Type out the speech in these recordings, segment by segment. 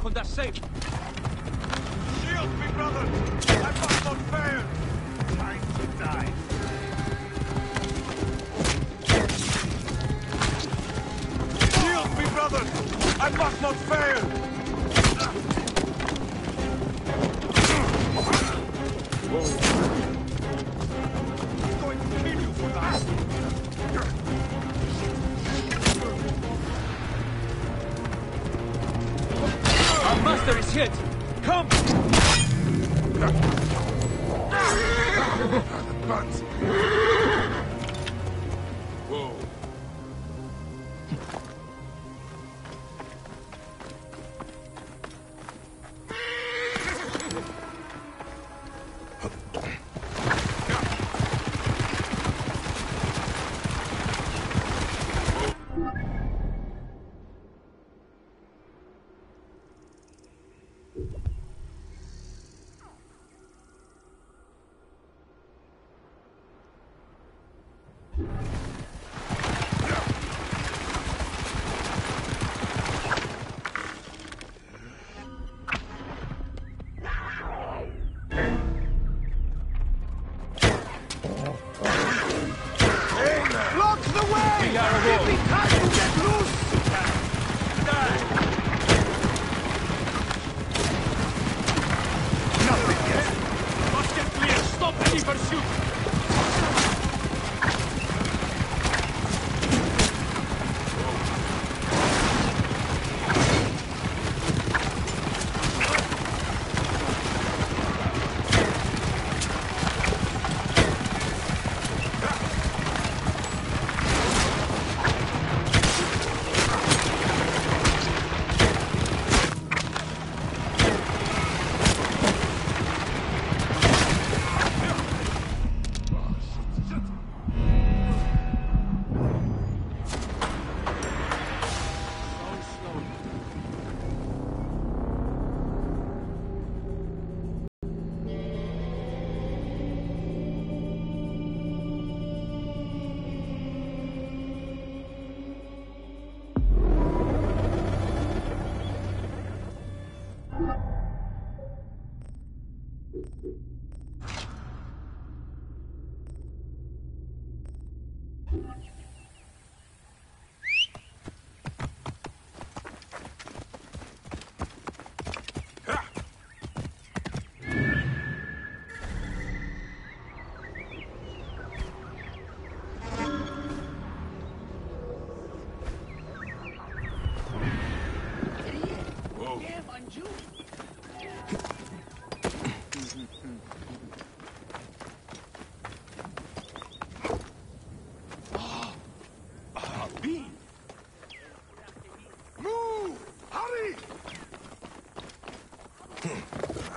on that safe. Shield me, brother! I must not fail! Time to die. Shield me, brother! I must not fail! I'm going to kill you for that! Our master is hit! Come! Buns! Whoa.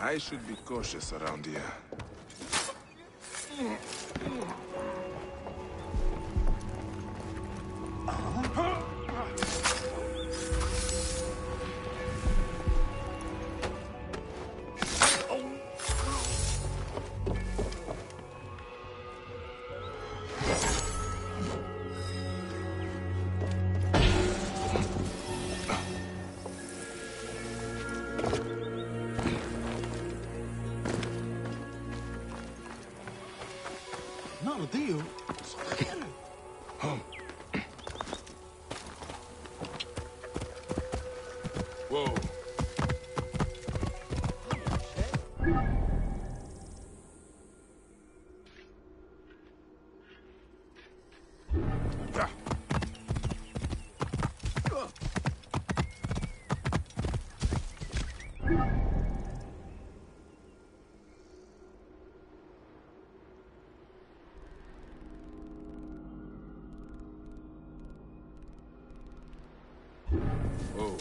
I should be cautious around here. Whoa. Whoa.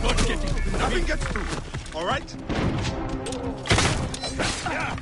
Not getting. Nothing gets through. All right? Yeah.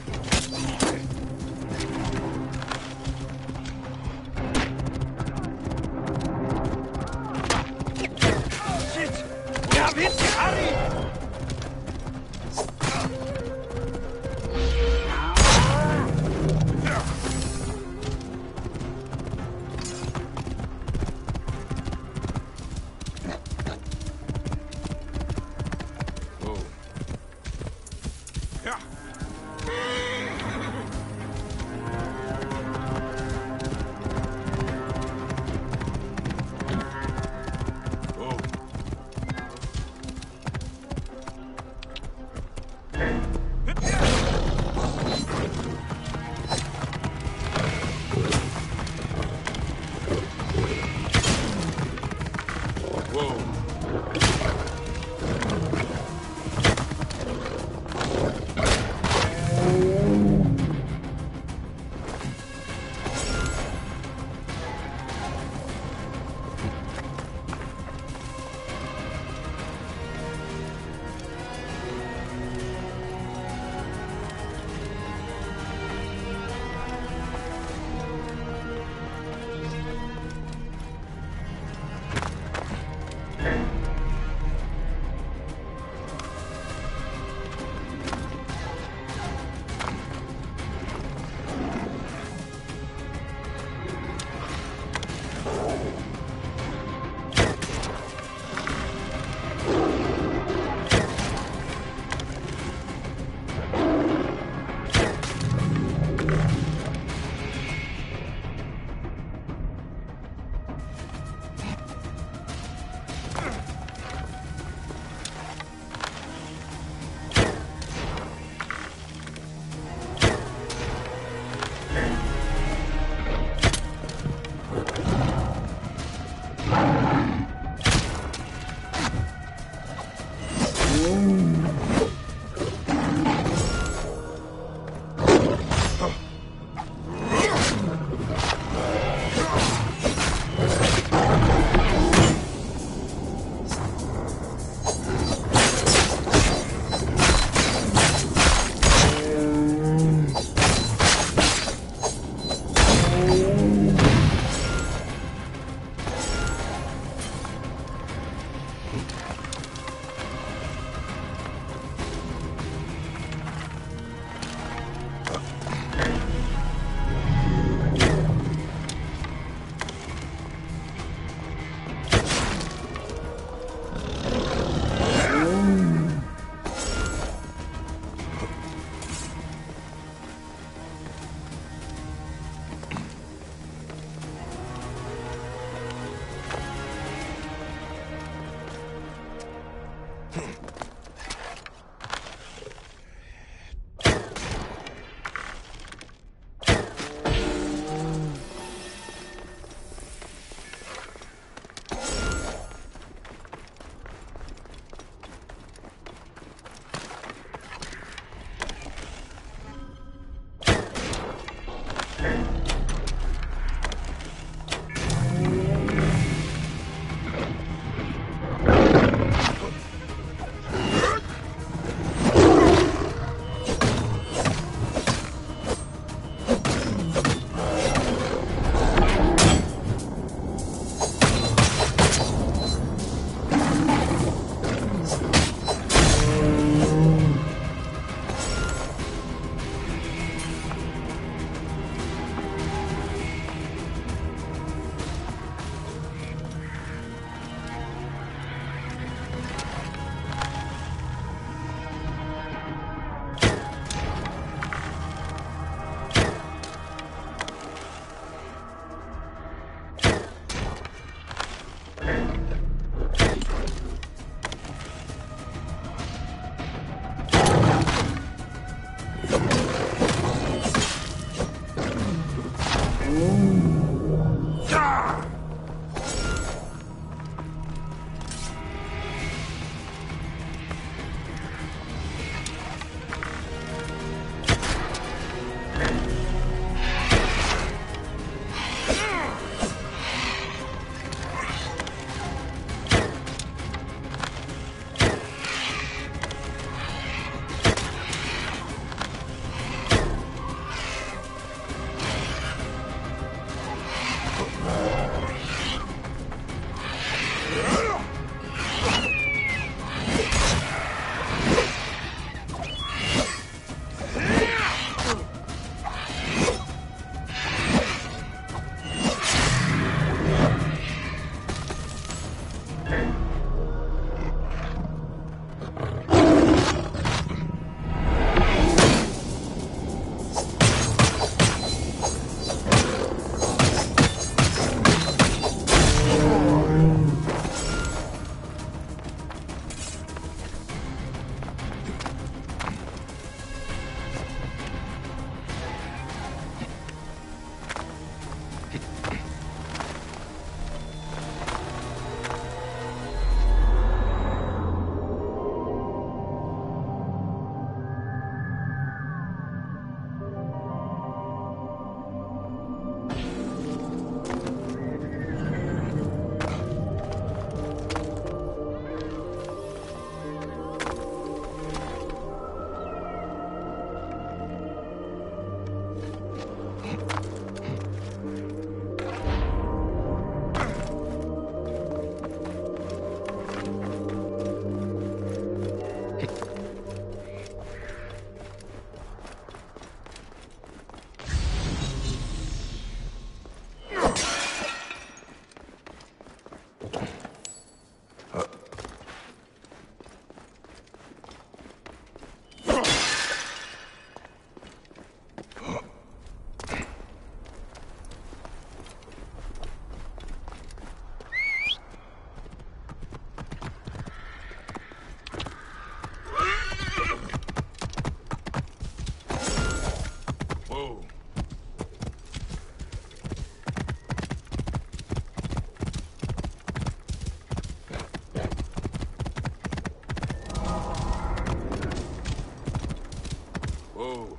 Whoa.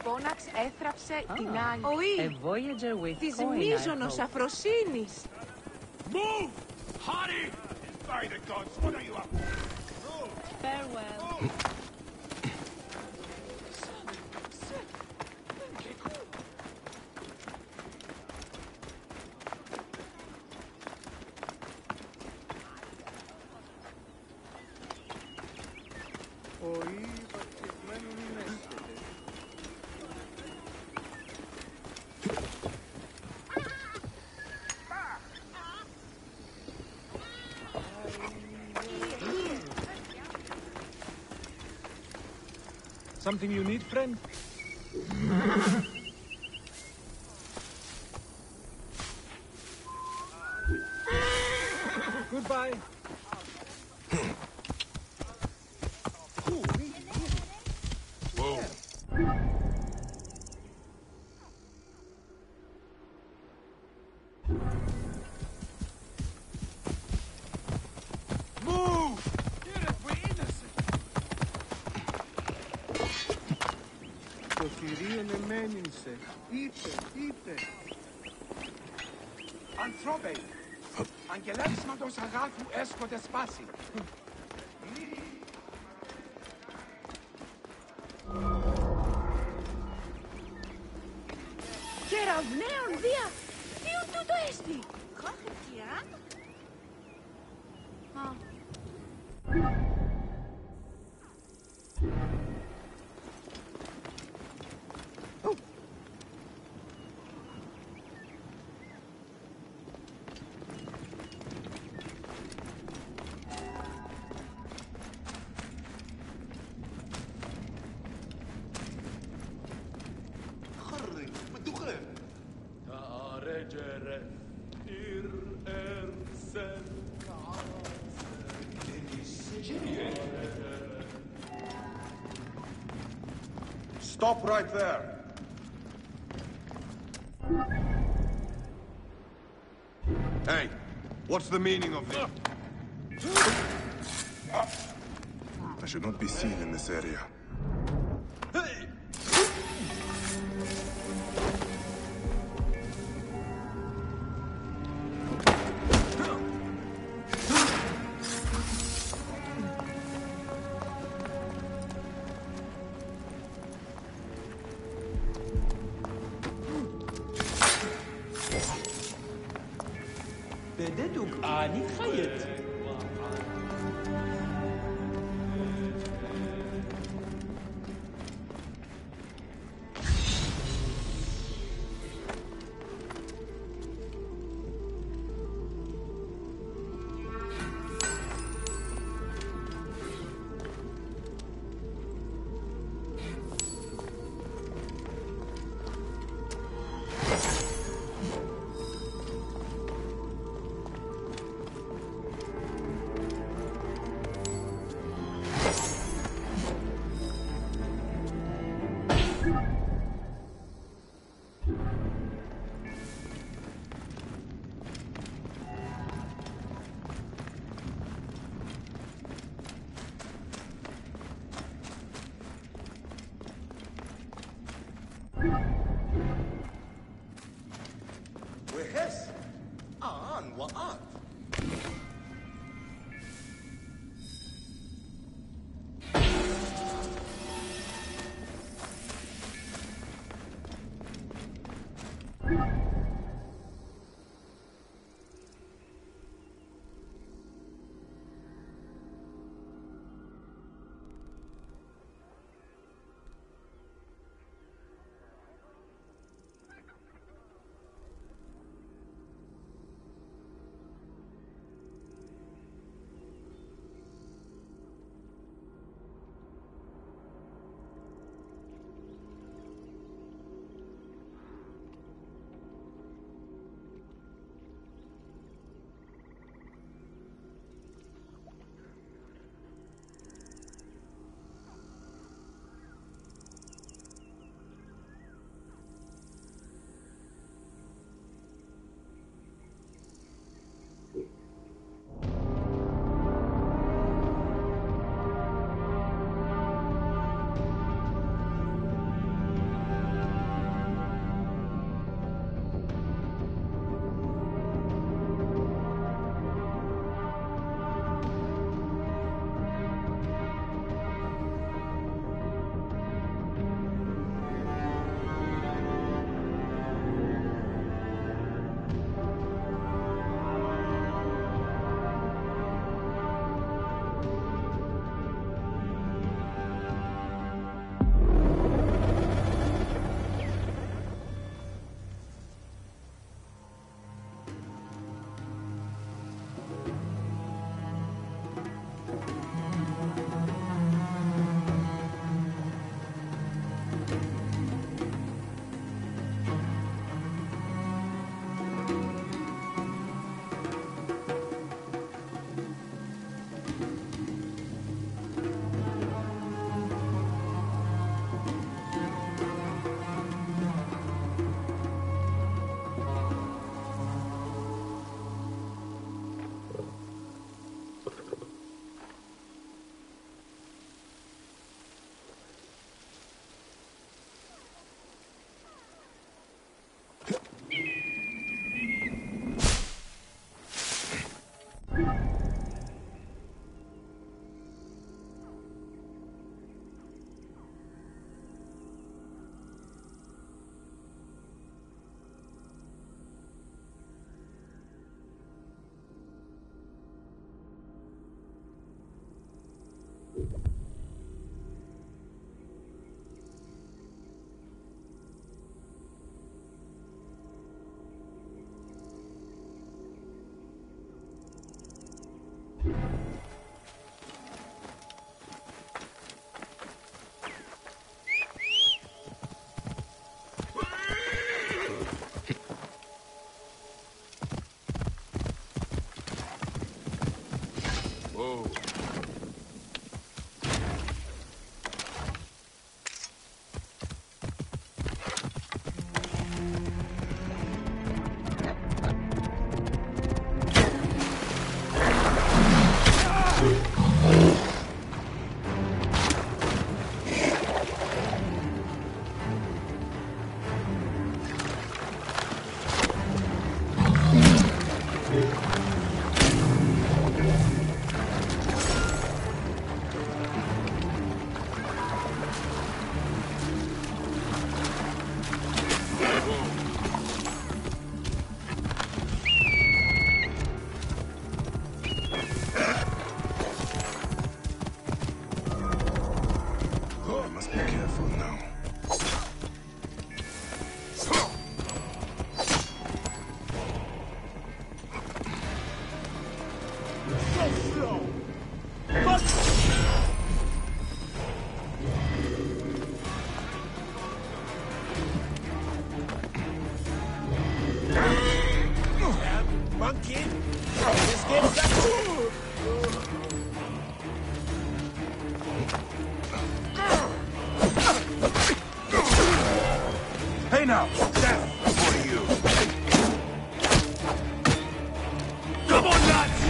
Πόναξ έθραψε την άλλη. A voyager with Της coin, I μείζωνος hope. αφροσύνης. Move! Hurry! By the gods, what are you up to? Farewell. Something you need, friend? Goodbye. Whoa. Move! We're innocent. Το θηρίον εμένυνσε. Είπε. Ανθρώπε! Αγγελεύσματος αγάθου έσχονται σπάσει. Κεραυναίων δια! Ποιον τούτο έστι! Κόχετιάν! Stop right there! Hey, what's the meaning of this? I should not be seen in this area. بددك آني خيط. go. I must be careful now. Monkey! Let's get that. Hey now! Death for you! Come on, lads!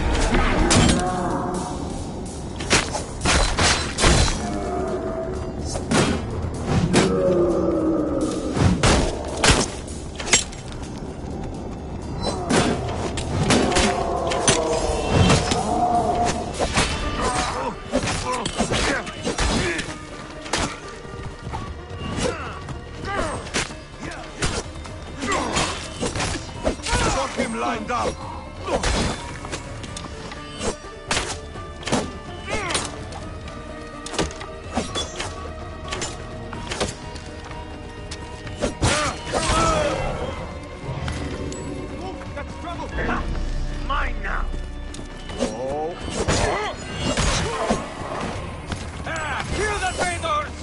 Got him lined up! That's trouble! Mine now! Kill the traitors!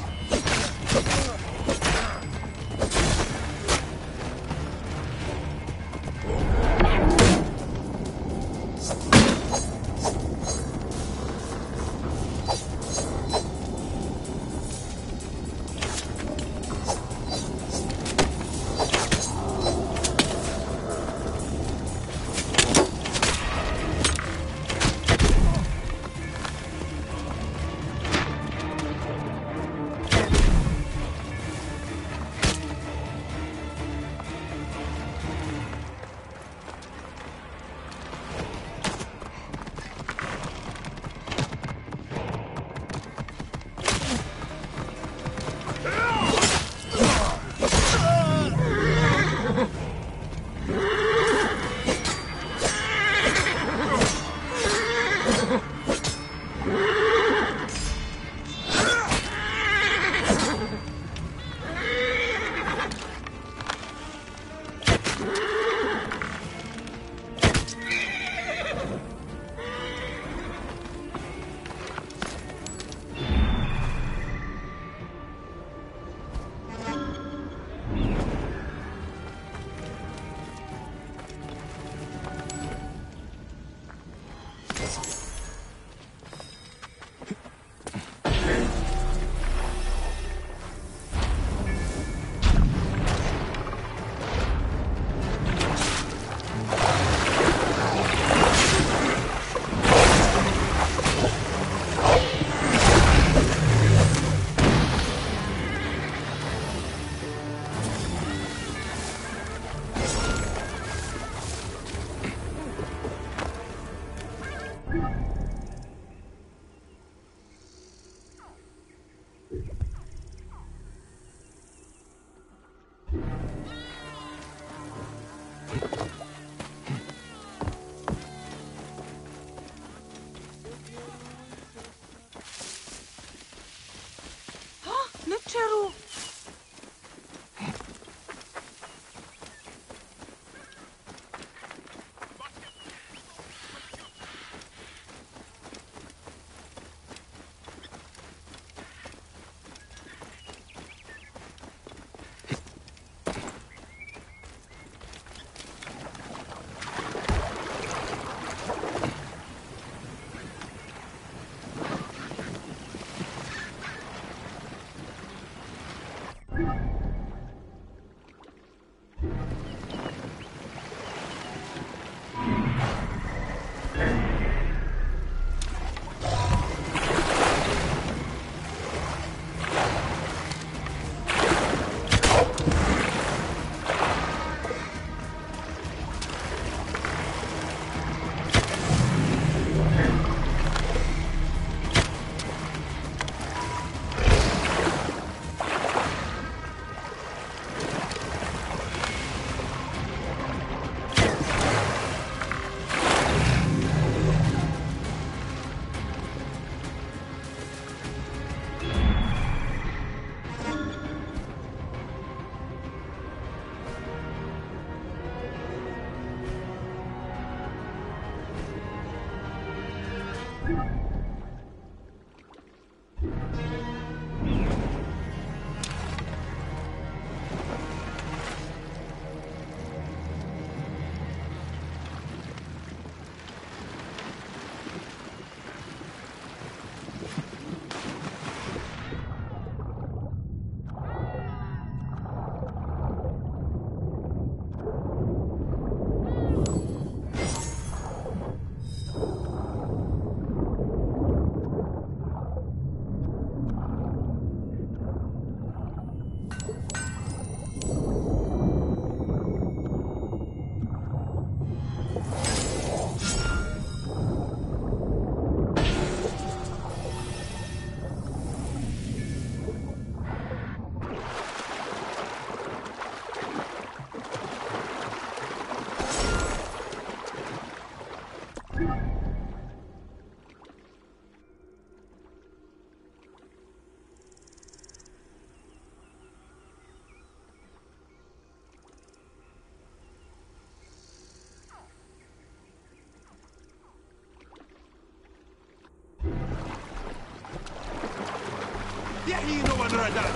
Vieni, no one radar!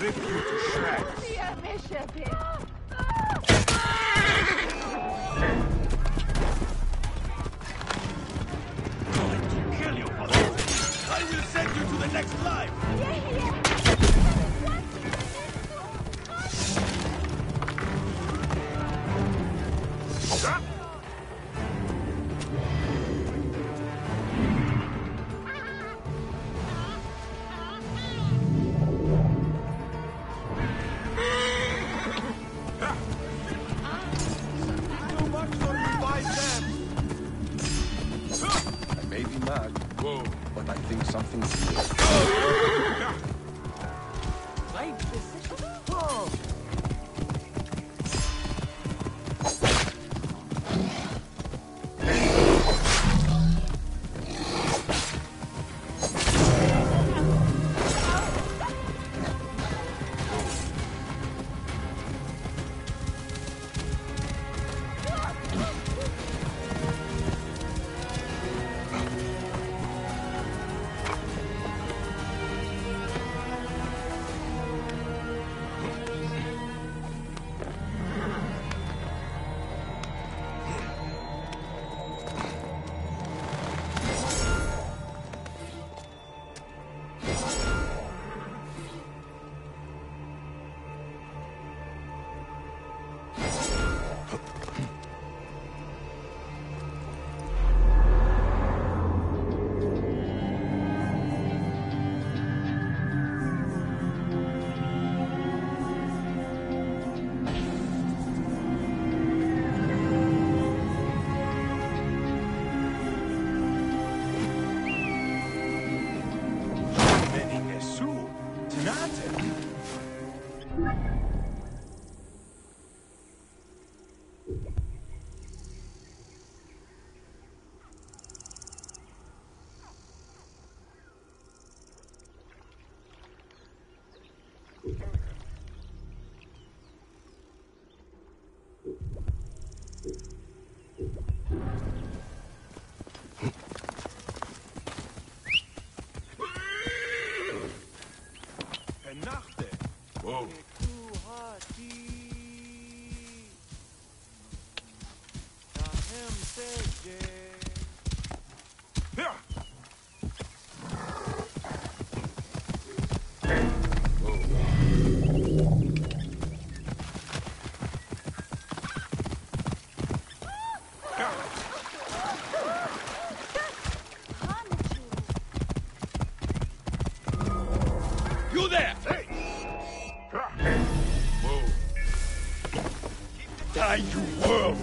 Rip you to shreds. Going to kill you for this! I will send you to the next life! Too much for revive them. I may be mad, but I think something's Right decision. Whoa. You there! Whoa. Die, you worm!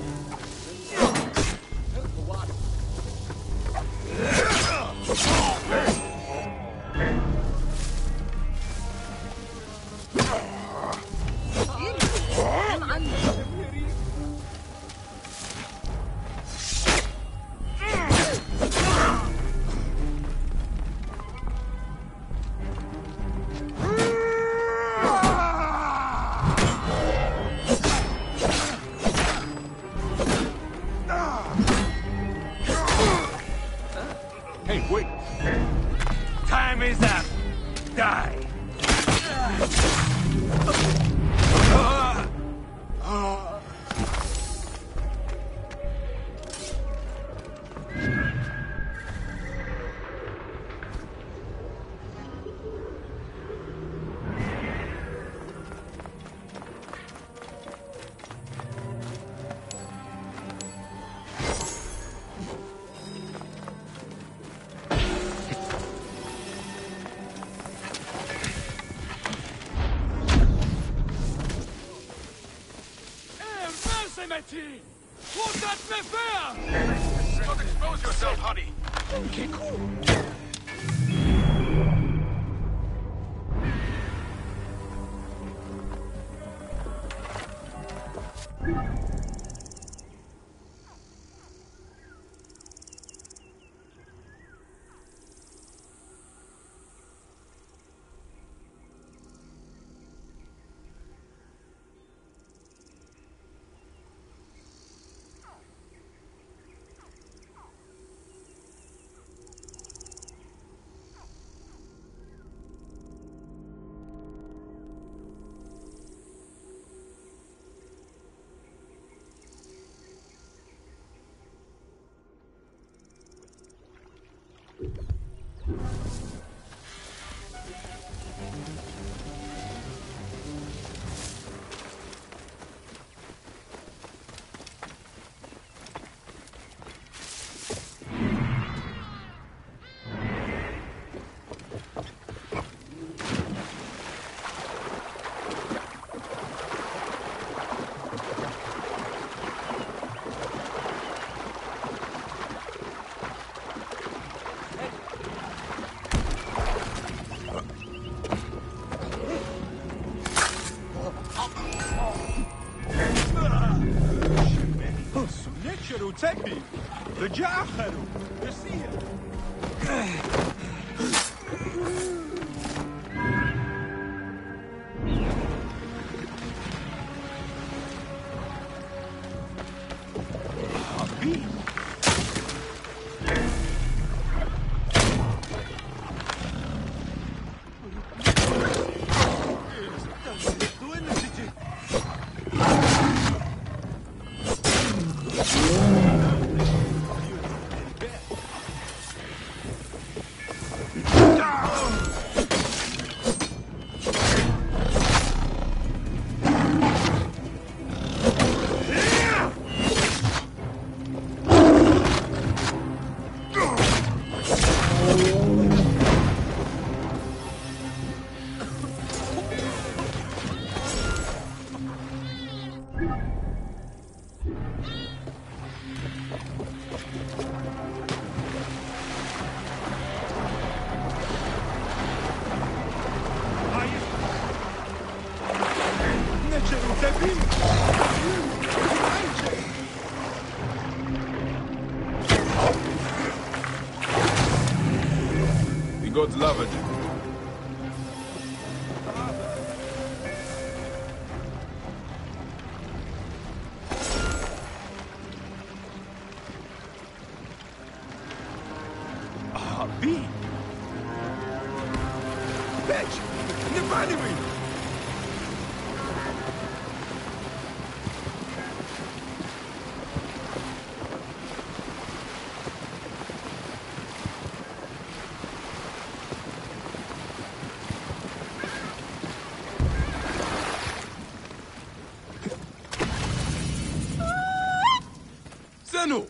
Hey, wait. Time is up! Die! Betty! What that me fair? Don't expose yourself, honey. Okay, cool. تبي رجع آخره يصير The gods love it. بي bitch نفعني بي سنو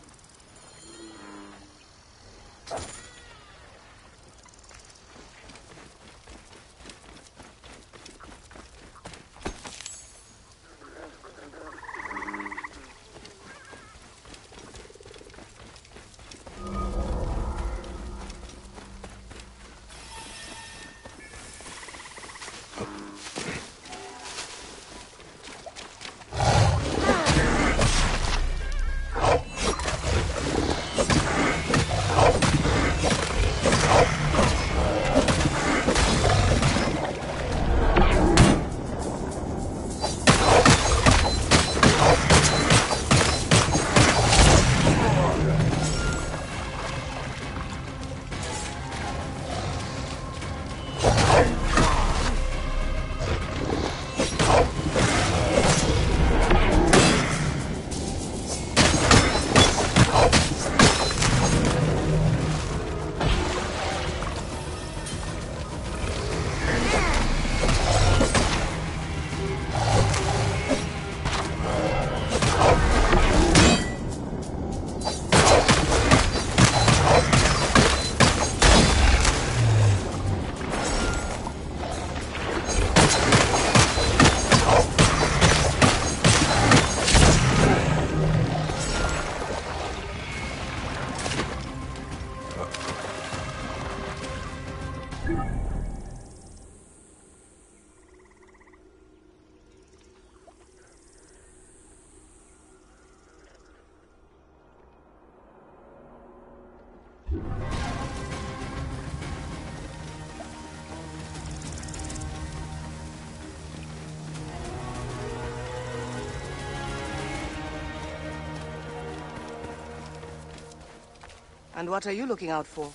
And what are you looking out for?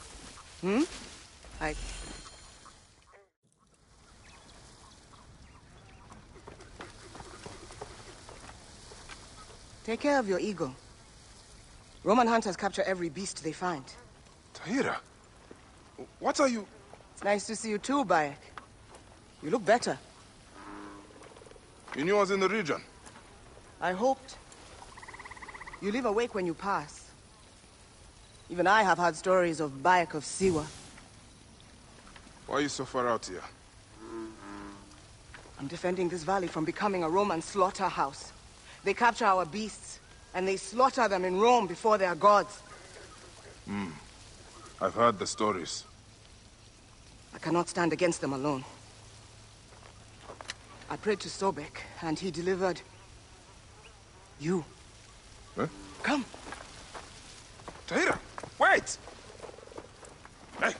Take care of your ego. Roman hunters capture every beast they find. Tahira, what are you... It's nice to see you too, Bayek. You look better. You knew I was in the region? I hoped. You leave awake when you pass. Even I have heard stories of Bayek of Siwa. Why are you so far out here? I'm defending this valley from becoming a Roman slaughterhouse. They capture our beasts, and they slaughter them in Rome before their gods. I've heard the stories. I cannot stand against them alone. I prayed to Sobek, and he delivered... you. Huh? Come. Tahira, wait! Hey!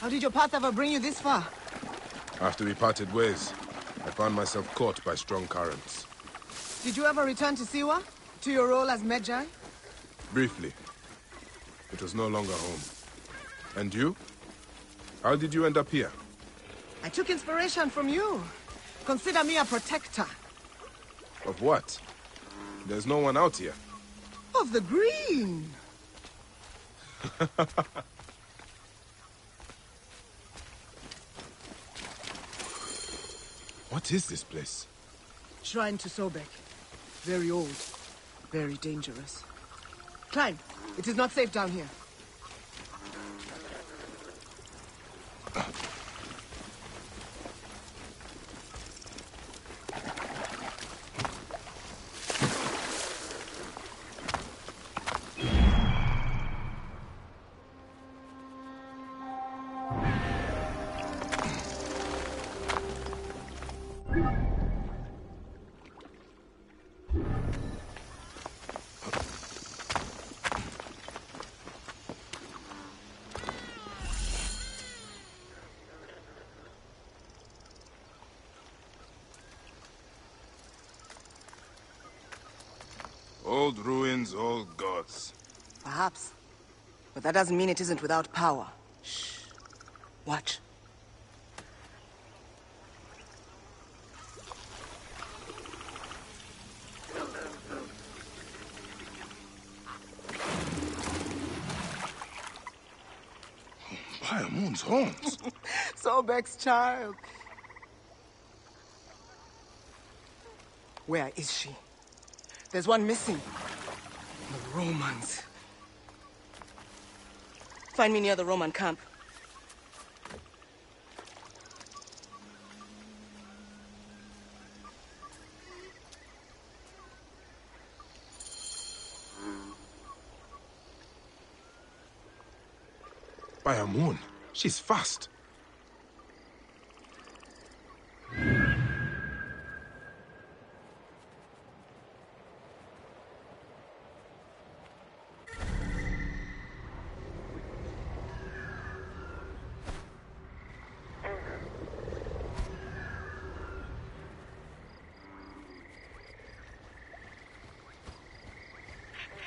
How did your path ever bring you this far? After we parted ways, I found myself caught by strong currents. Did you ever return to Siwa? To your role as Medjay? Briefly. It was no longer home. And you? How did you end up here? I took inspiration from you. Consider me a protector. Of what? There's no one out here. Of the green. What is this place? Shrine to Sobek. Very old. Very dangerous. Climb. It is not safe down here. Old ruins, old gods. Perhaps. But that doesn't mean it isn't without power. Shh. Watch. Bayamun's horns. Sobek's child. Where is she? There's one missing. The Romans. Find me near the Roman camp. Bayamun, she's fast.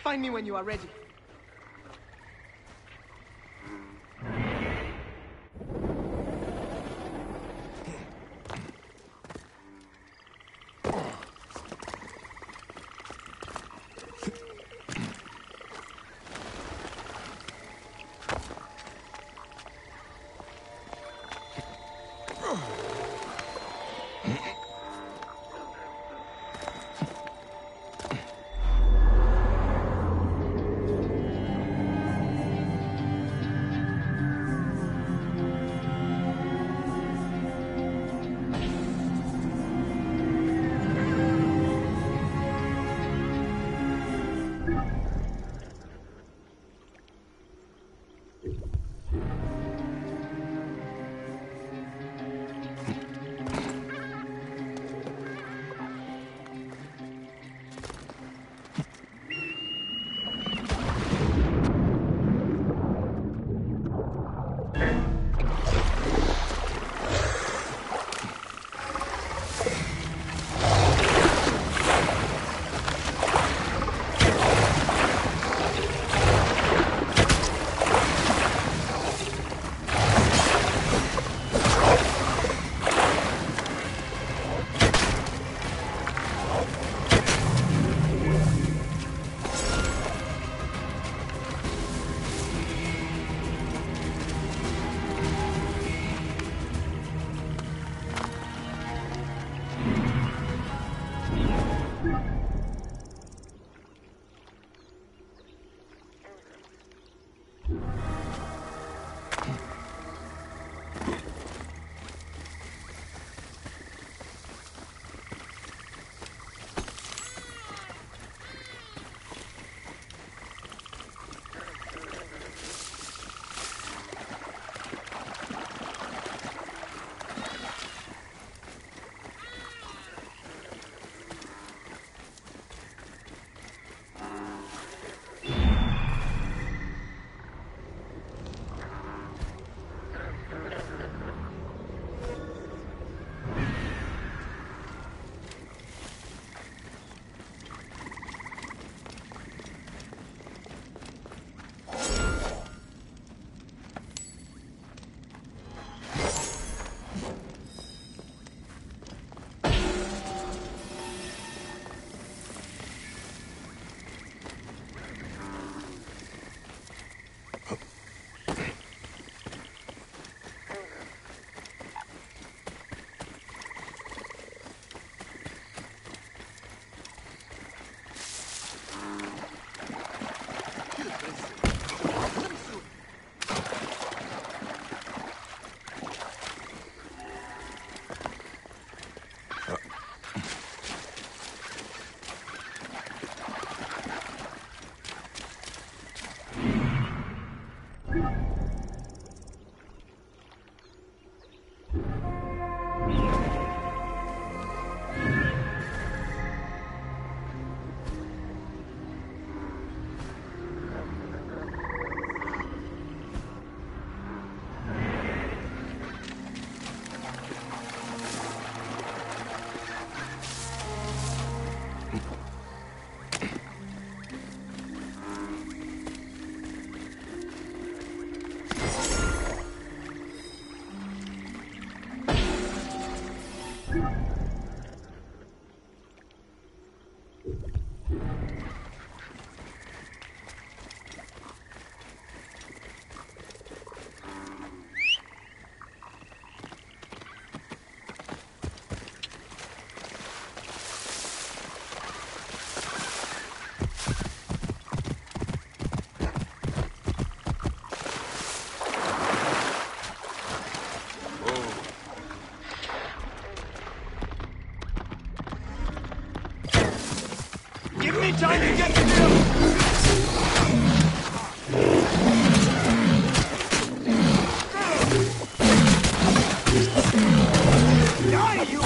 Find me when you are ready. Give me time to get still! Die, you!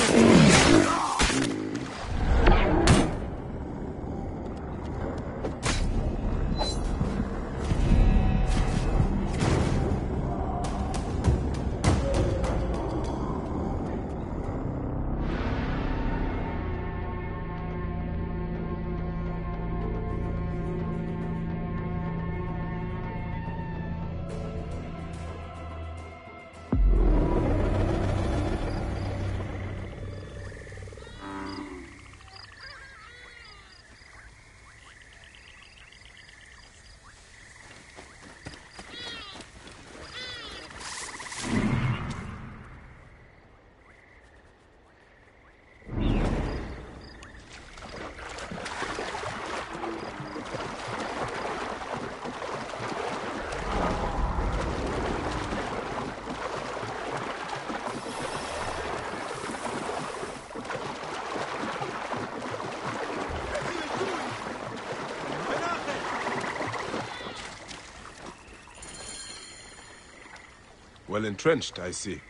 Well entrenched, I see.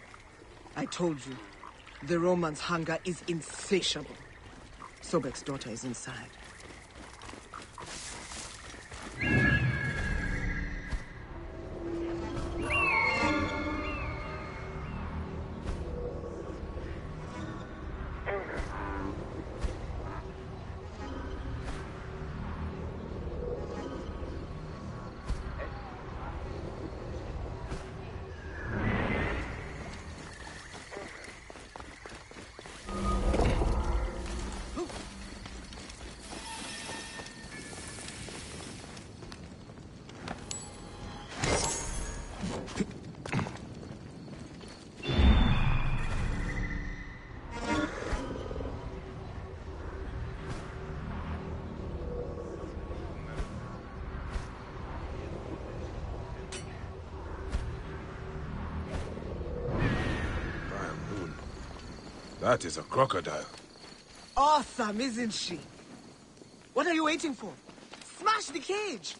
I told you, the Romans' hunger is insatiable. Sobek's daughter is inside. That is a crocodile. Awesome, isn't she? What are you waiting for? Smash the cage!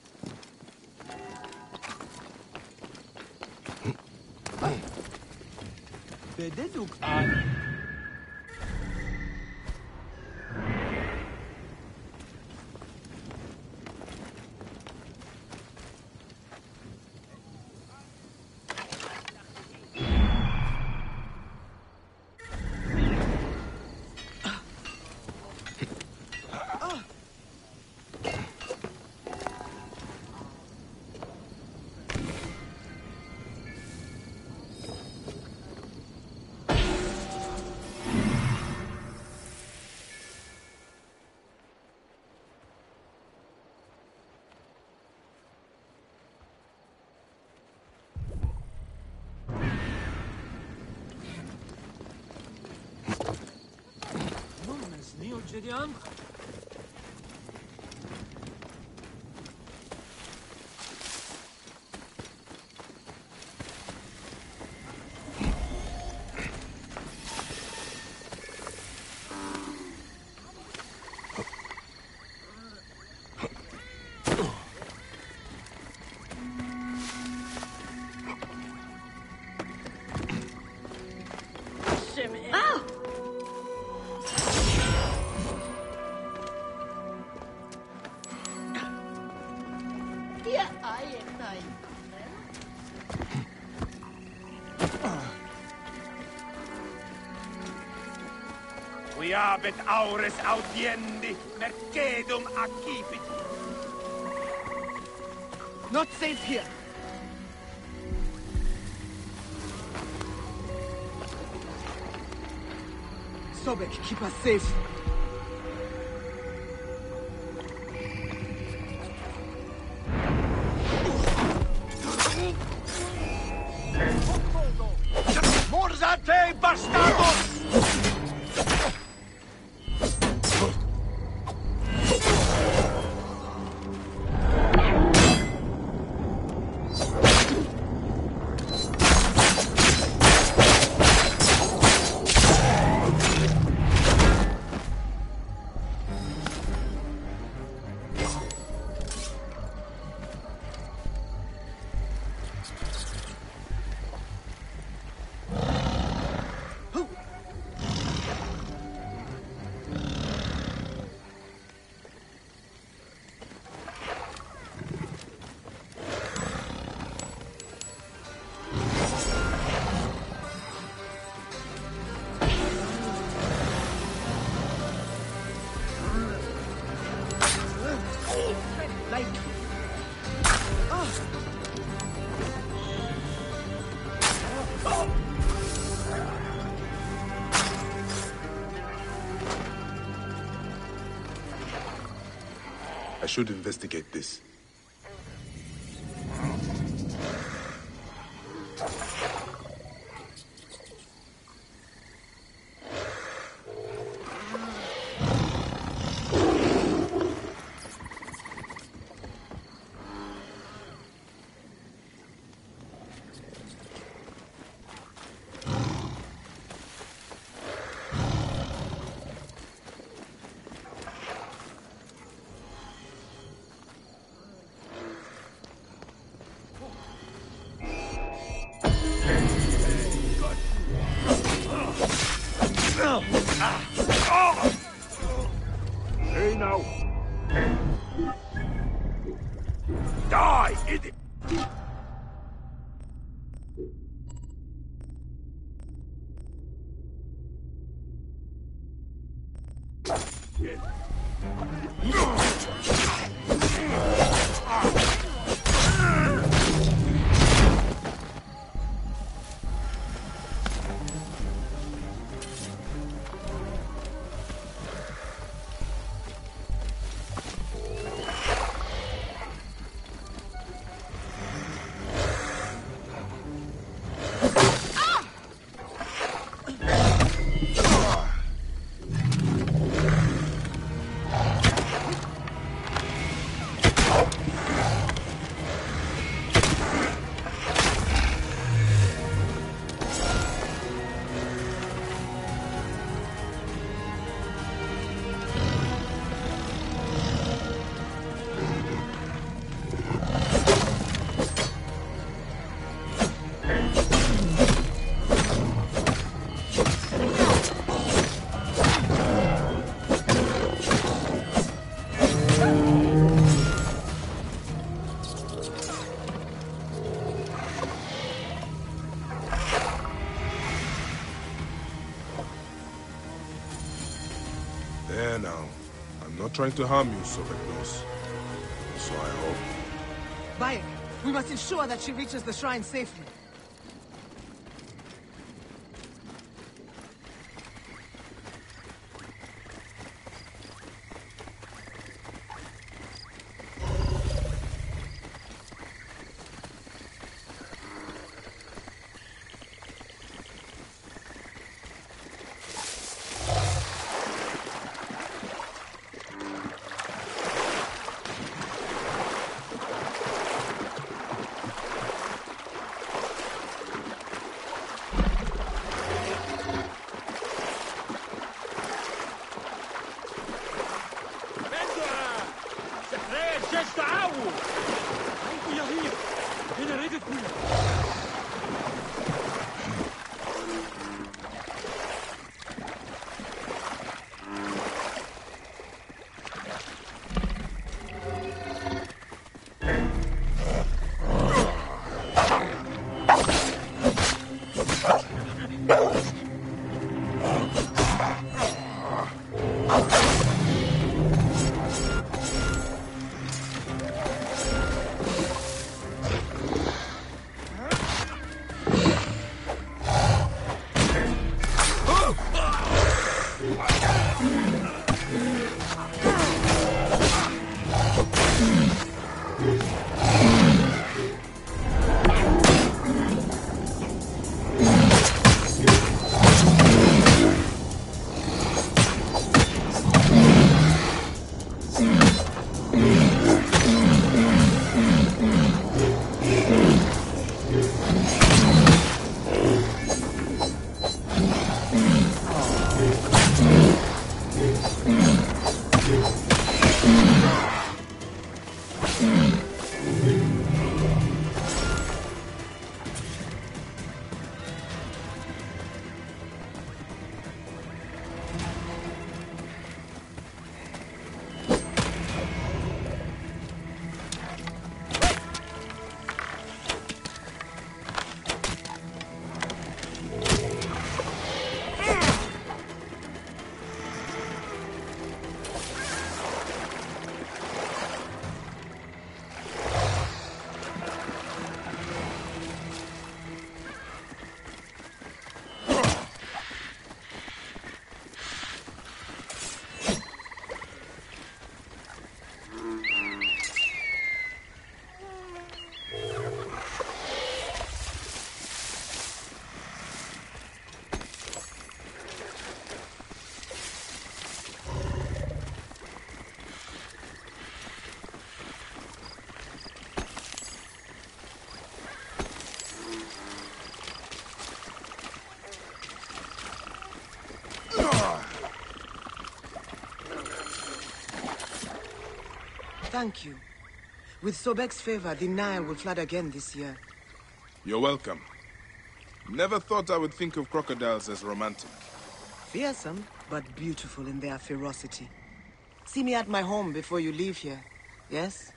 We Quiabet aures audiendi, mercedum accipit. Not safe here. Sobek, keep us safe. Morzate, bastardos! I should investigate this. Hey now! Die, idiot! There now. I'm not trying to harm you, Sobeknos. So I hope. Bayek, we must ensure that she reaches the shrine safely. Thank you. With Sobek's favor, the Nile will flood again this year. You're welcome. Never thought I would think of crocodiles as romantic. Fearsome, but beautiful in their ferocity. See me at my home before you leave here, yes?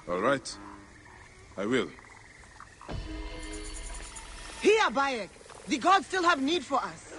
All right. I will. Here, Bayek! The gods still have need for us.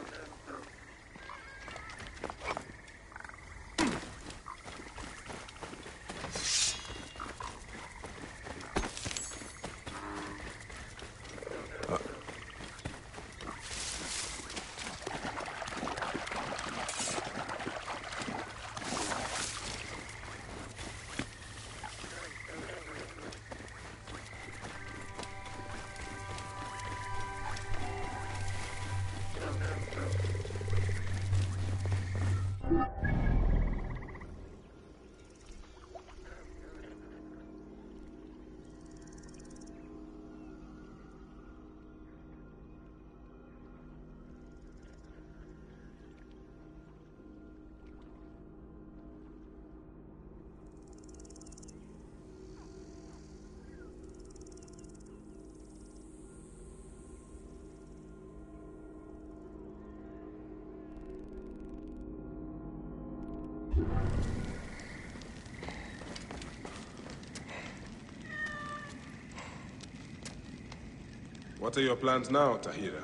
What are your plans now, Tahira?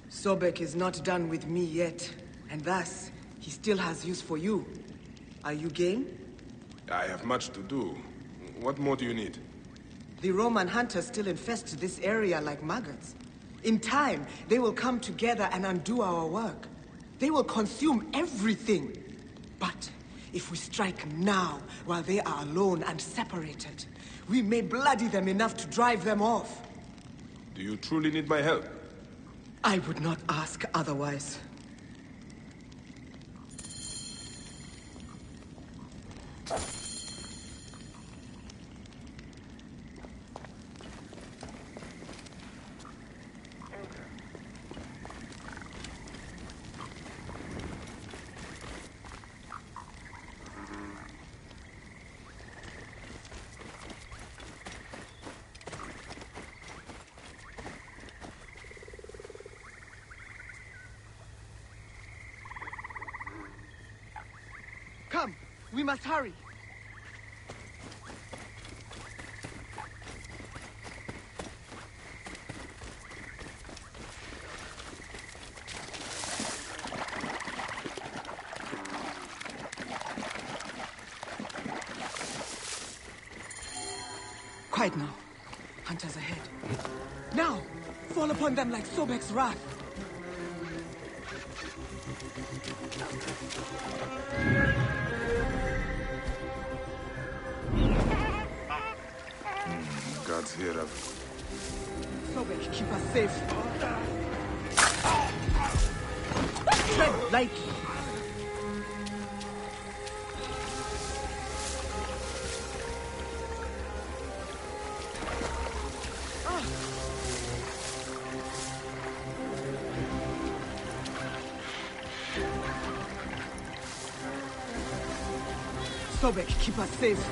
Sobek is not done with me yet, and thus, he still has use for you. Are you game? I have much to do. What more do you need? The Roman hunters still infest this area like maggots. In time, they will come together and undo our work. They will consume everything. But if we strike now, while they are alone and separated, we may bloody them enough to drive them off. Do you truly need my help? I would not ask otherwise. Come, we must hurry. Quiet now. Hunters ahead. Now, fall upon them like Sobek's wrath. God's hear us. Sobek, keep us safe. Tread lightly. Sobek, keep us safe.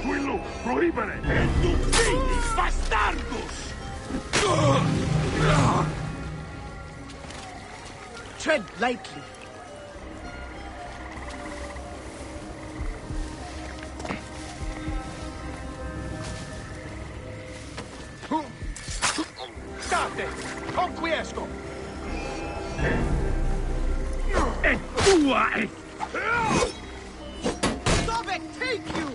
Quello, prohibere! Tutti bastardos! Tread lightly. State! Conquiesco! È tua! Sobek, take you!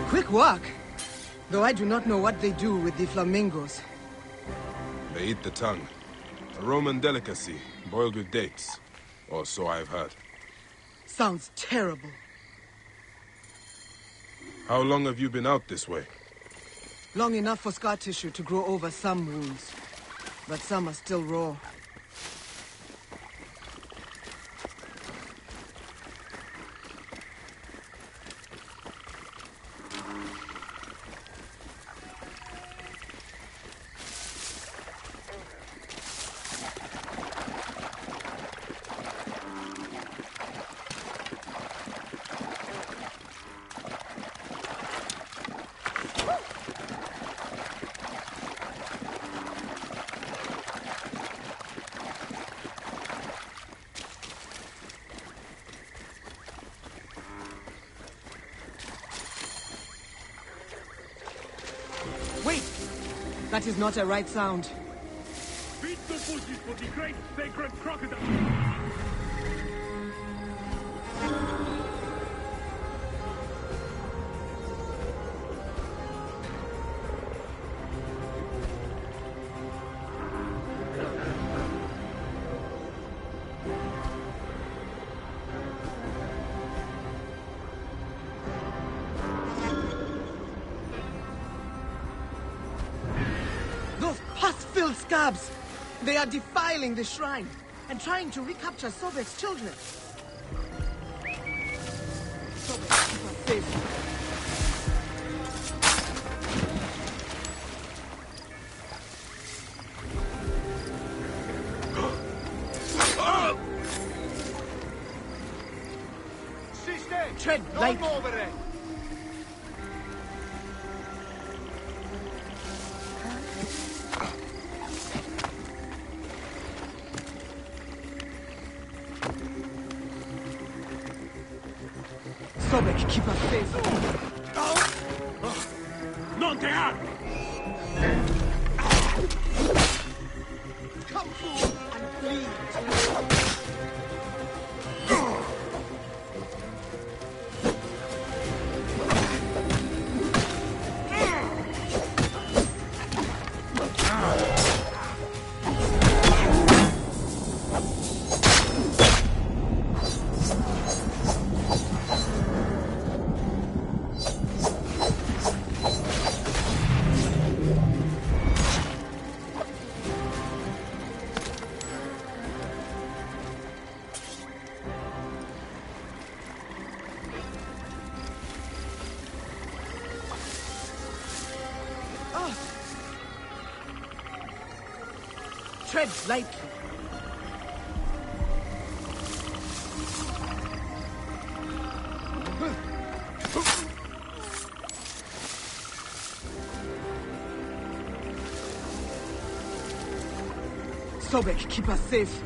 Quick work. Though I do not know what they do with the flamingos. They eat the tongue. A Roman delicacy, boiled with dates. Or so I've heard. Sounds terrible. How long have you been out this way? Long enough for scar tissue to grow over some wounds. But some are still raw. Wait! That is not a right sound. Beat the bushes for the great sacred crocodile! Those pus-filled scabs! They are defiling the shrine and trying to recapture Sobek's children. Sobek, keep us safe. Siste! Tread Non light. muovere! Sobek, keep us safe. Non te armi! Come forward and bleed. Tread lightly. Sobek, keep us safe.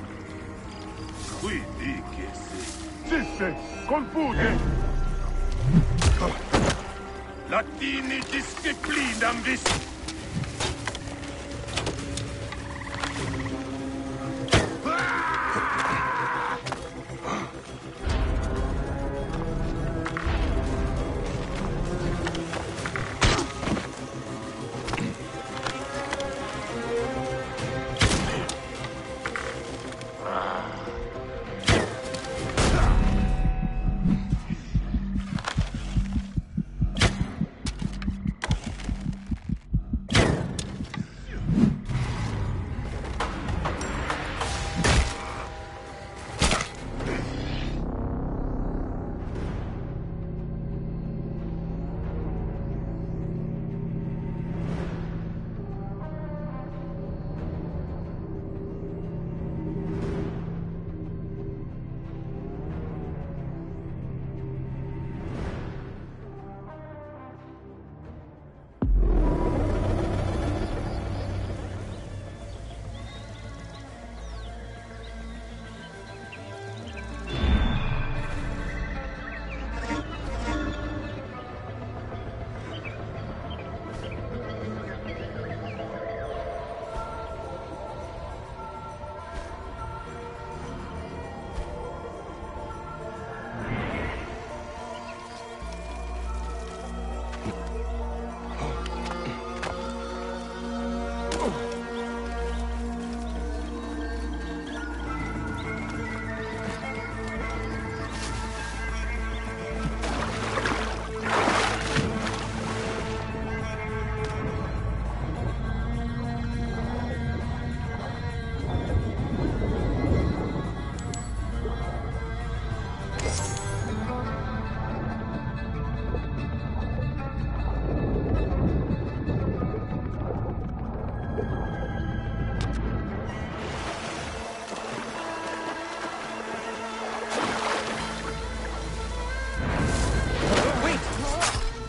Qui dicesi. Siste! Confute! Latini disciplinam vis.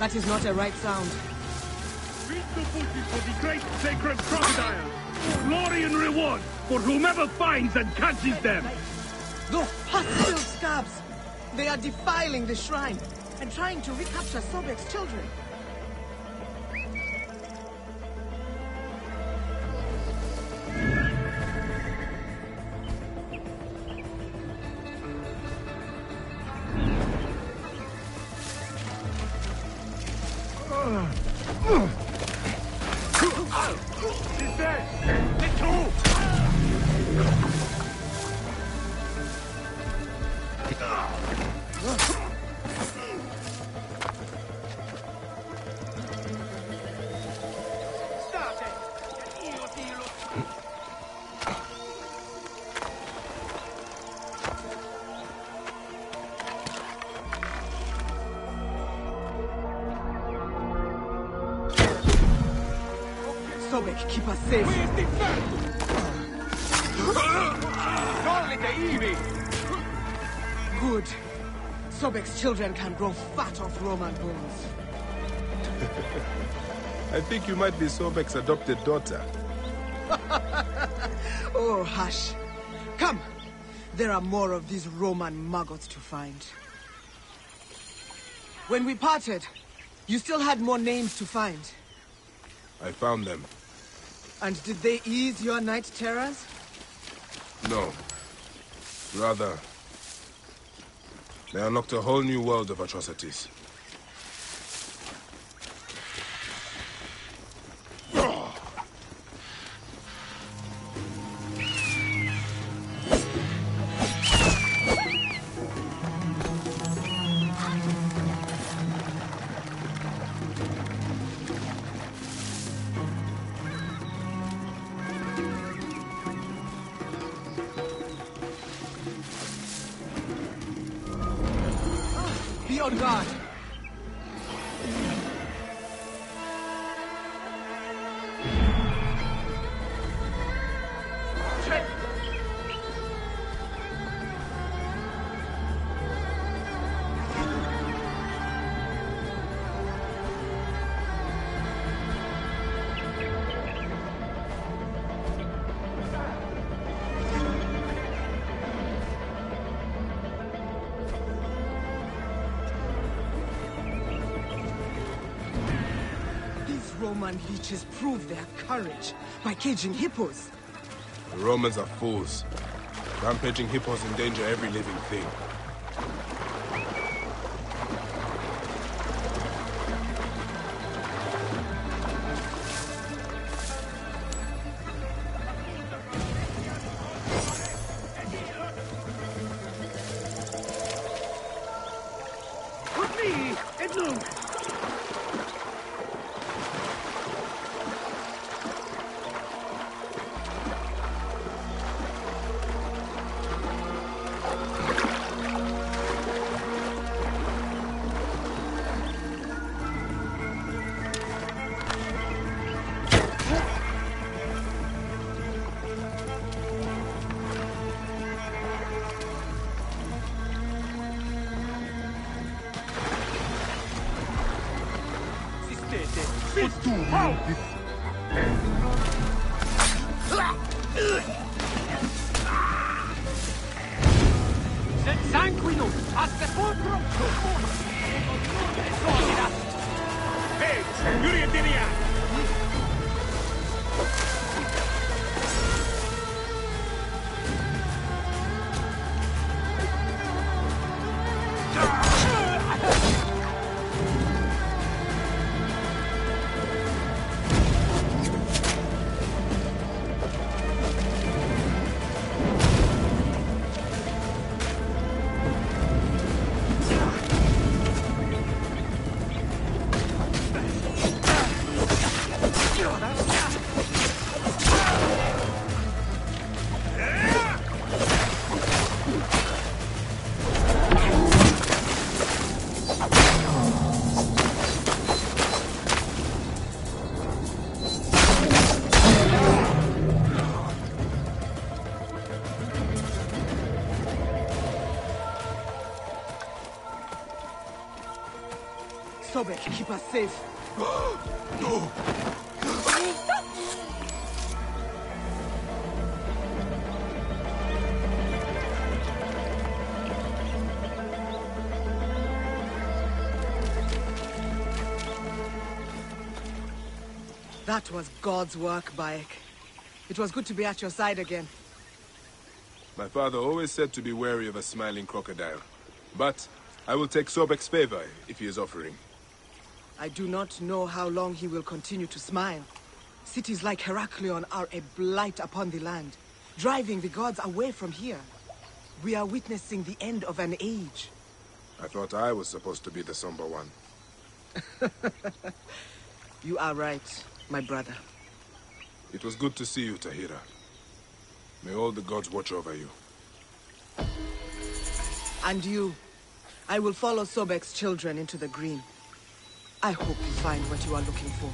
That is not a right sound. Reach the bushes for the great sacred crocodile. Glory and reward for whomever finds and catches them. Those hostile scabs! They are defiling the shrine and trying to recapture Sobek's children. He's dead. Get to! Sobek, keep us safe. Good. Sobek's children can grow fat off Roman bones. I think you might be Sobek's adopted daughter. Oh, hush. Come. There are more of these Roman maggots to find. When we parted, you still had more names to find. I found them. And did they ease your night terrors? No. Rather, they unlocked a whole new world of atrocities. Be on guard. Roman leeches prove their courage by caging hippos. The Romans are fools. Rampaging hippos endanger every living thing. With me, and Luke. Sanguino! Hasta contro! Hey, Yuri and Dinia! Sobek, keep us safe. No! That was God's work, Bayek. It was good to be at your side again. My father always said to be wary of a smiling crocodile. But I will take Sobek's favor if he is offering. I do not know how long he will continue to smile. Cities like Heraklion are a blight upon the land, driving the gods away from here. We are witnessing the end of an age. I thought I was supposed to be the somber one. You are right, my brother. It was good to see you, Tahira. May all the gods watch over you. And you. I will follow Sobek's children into the green. I hope you find what you are looking for.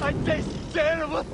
I taste terrible.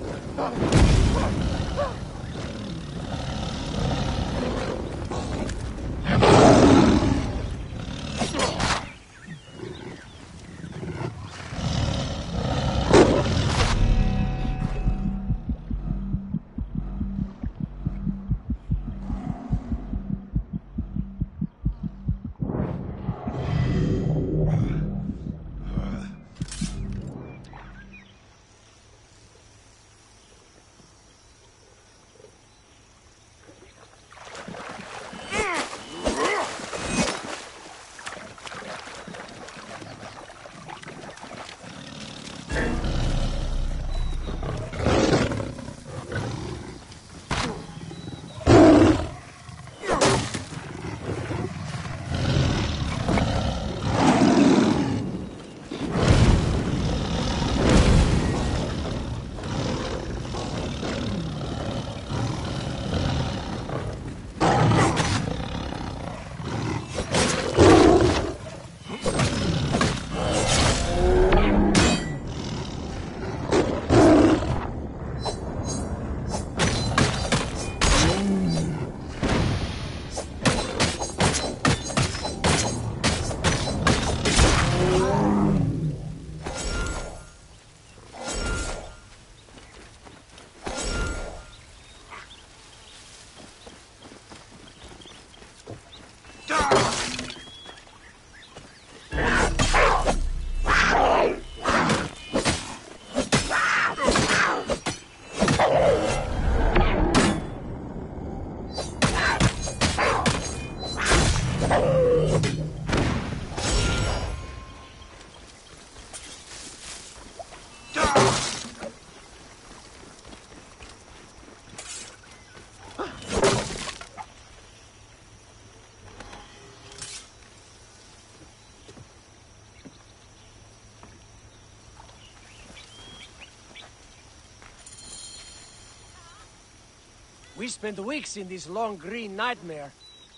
We spent weeks in this long green nightmare,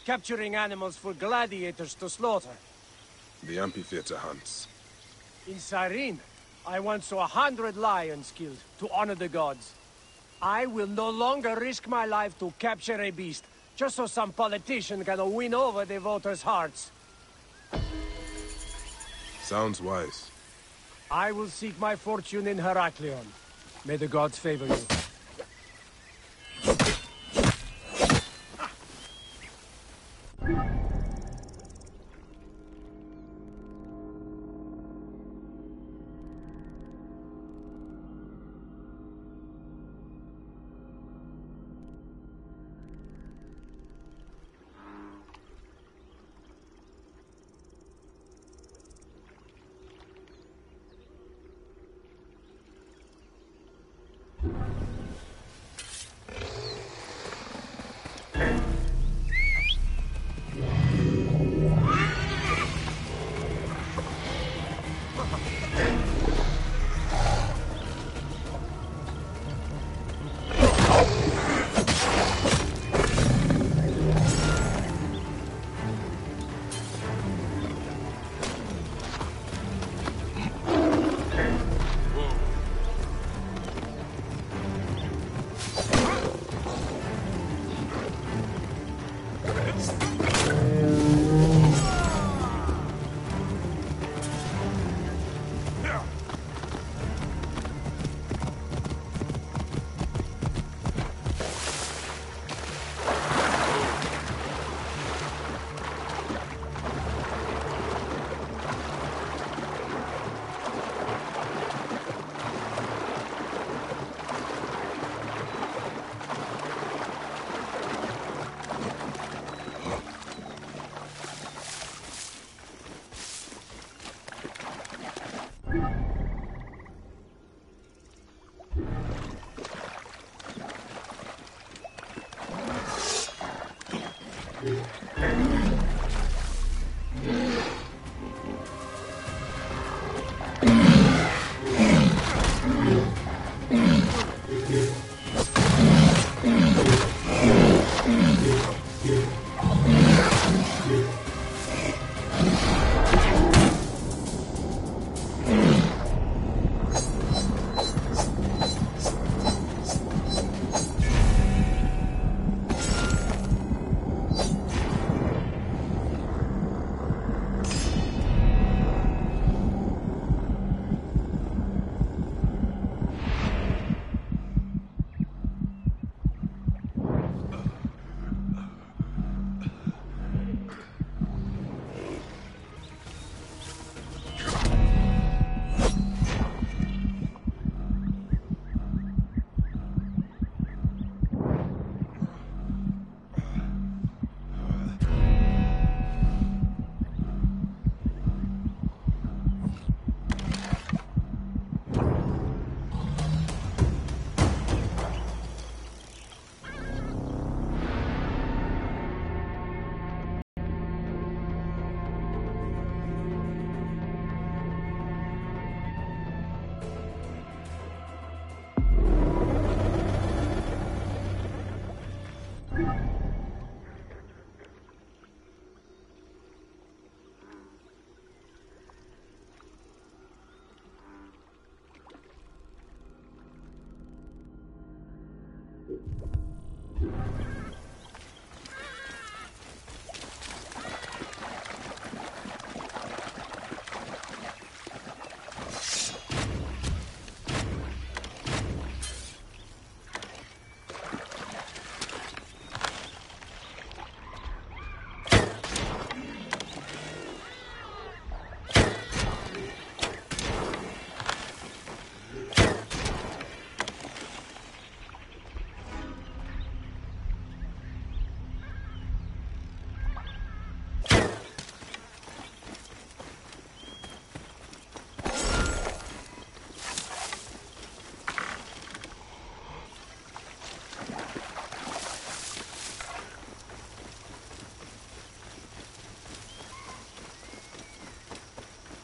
capturing animals for gladiators to slaughter. The amphitheater hunts. In Cyrene, I once saw 100 lions killed to honor the gods. I will no longer risk my life to capture a beast, just so some politician can win over the voters' hearts. Sounds wise. I will seek my fortune in Heraklion. May the gods favor you.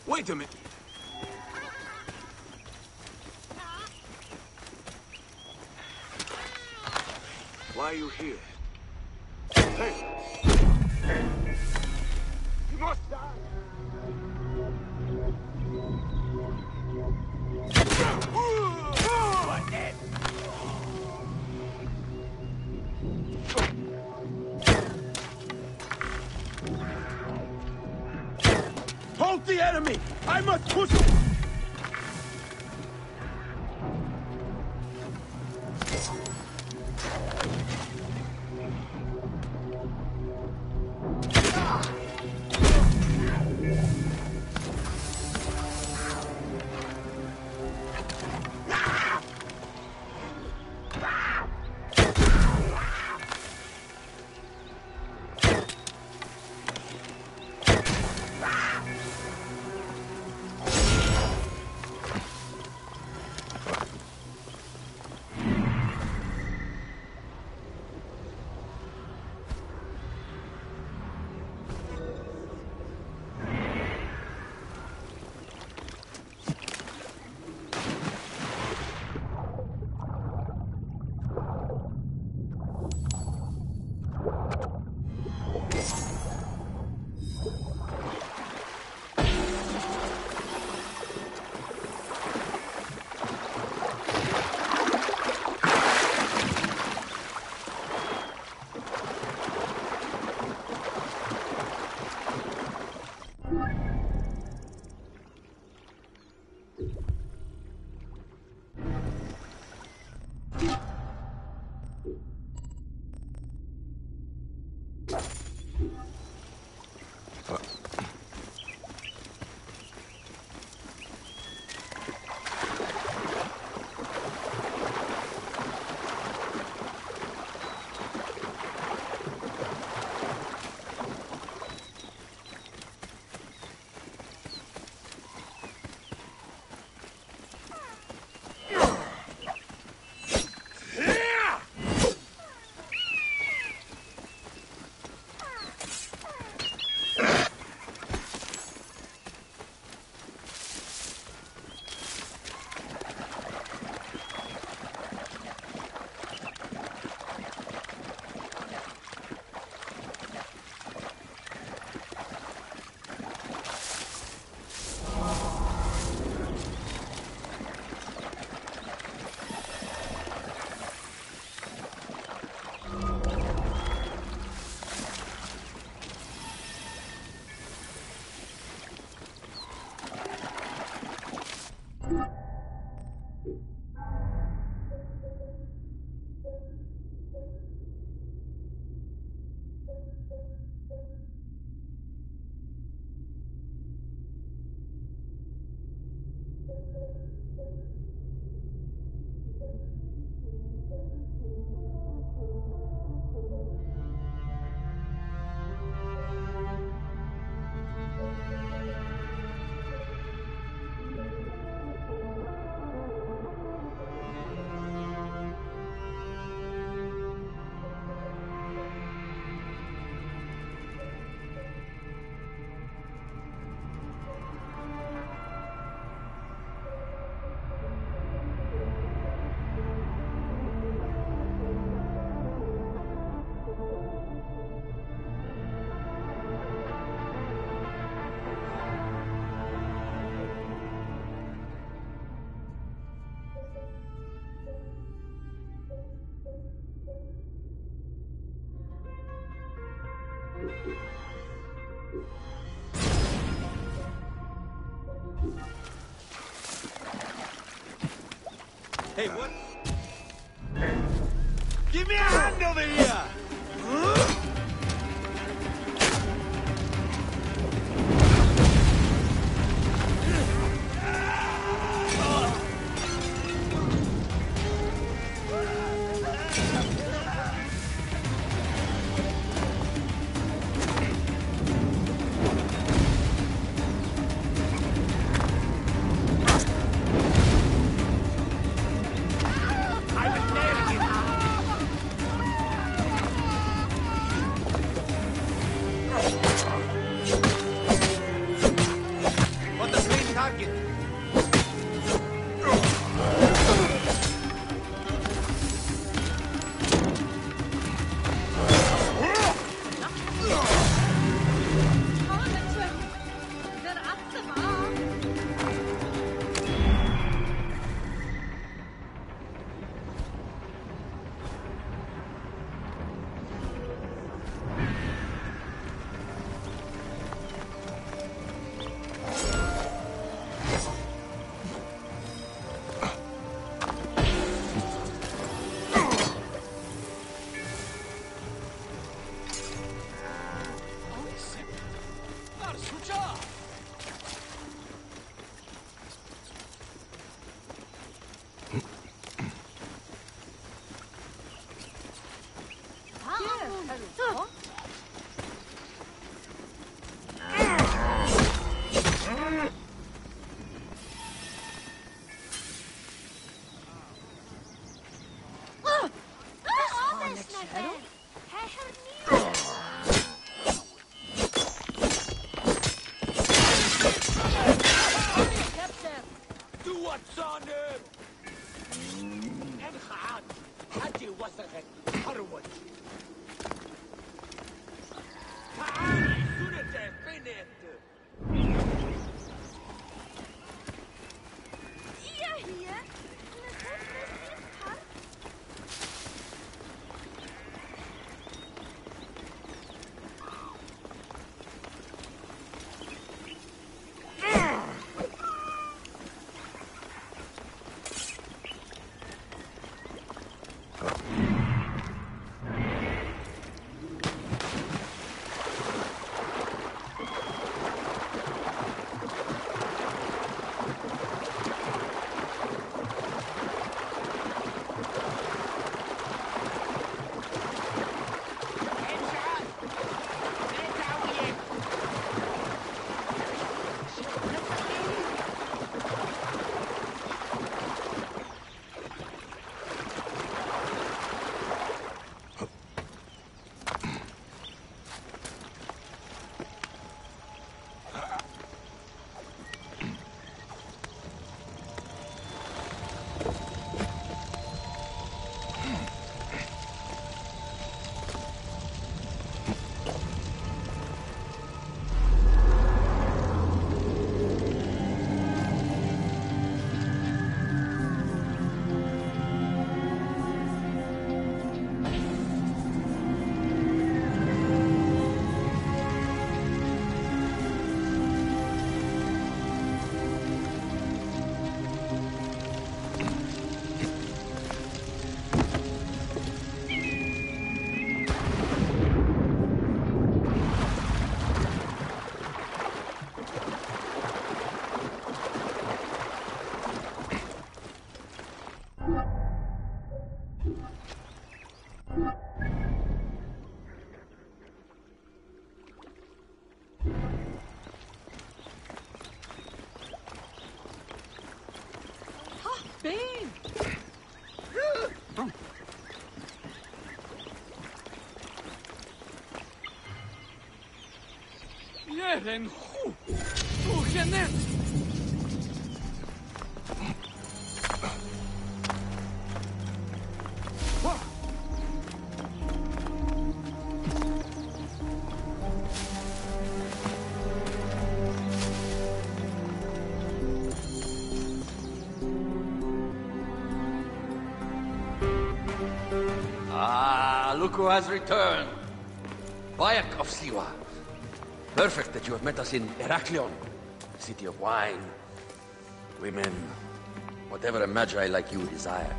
Wait a minute. Why are you here? Hey! You must die! Halt the enemy! I must push him! Hey, what? Give me a hand over here! What the main target? Jeren goed. Hoe genet. Ah, look who has returned. Bayek of Siwa. Perfect that you have met us in Heraklion, city of wine, women, Whatever a magi like you desires.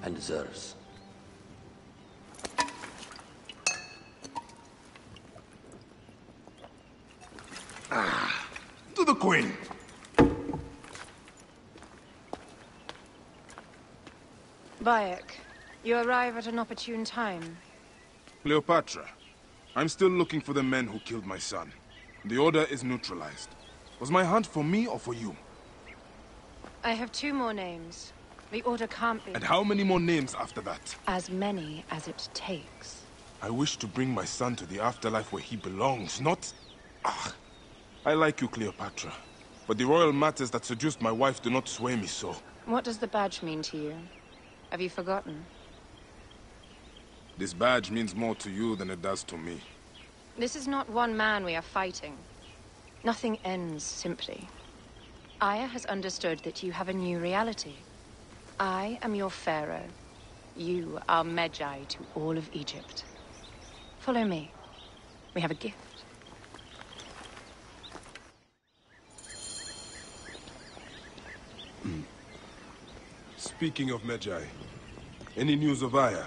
And deserves. To the Queen! Bayek, you arrive at an opportune time. Cleopatra, I'm still looking for the men who killed my son. The Order is neutralized. Was my hunt for me or for you? I have 2 more names. The Order can't be... And how many more names after that? As many as it takes. I wish to bring my son to the afterlife where he belongs, not... Ah, I like you, Cleopatra. But the royal matters that seduced my wife do not sway me so. What does the badge mean to you? Have you forgotten? This badge means more to you than it does to me. This is not one man we are fighting. Nothing ends simply. Aya has understood that you have a new reality. I am your pharaoh. You are Medjay to all of Egypt. Follow me. We have a gift. Speaking of Medjay, any news of Aya?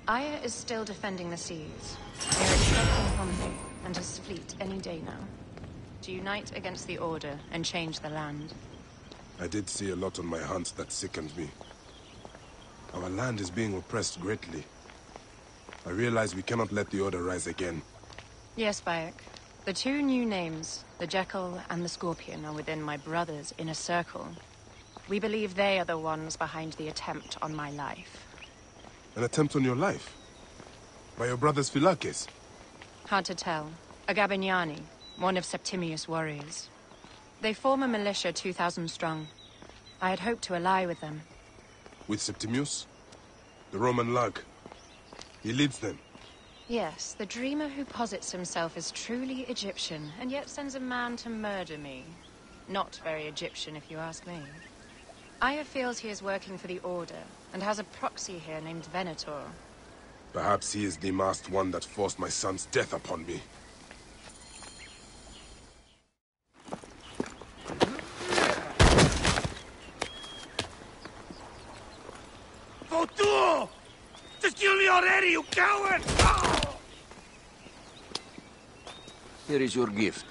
Aya is still defending the seas. We are expecting Pompey and his fleet any day now. To unite against the Order and change the land. I did see a lot on my hunts that sickened me. Our land is being oppressed greatly. I realize we cannot let the Order rise again. Yes, Bayek. The 2 new names, the Jekyll and the Scorpion, are within my brother's inner circle. We believe they are the ones behind the attempt on my life. An attempt on your life? By your brother's Philakes? Hard to tell. A Gabignani, one of Septimius' warriors. They form a militia 2,000 strong. I had hoped to ally with them. With Septimius? The Roman lug? He leads them? Yes, the dreamer who posits himself as truly Egyptian, and yet sends a man to murder me. Not very Egyptian, if you ask me. Aya feels he is working for the Order, and has a proxy here named Venator. Perhaps he is the masked one that forced my son's death upon me. Votu! Just kill me already, you coward! Oh! Here is your gift.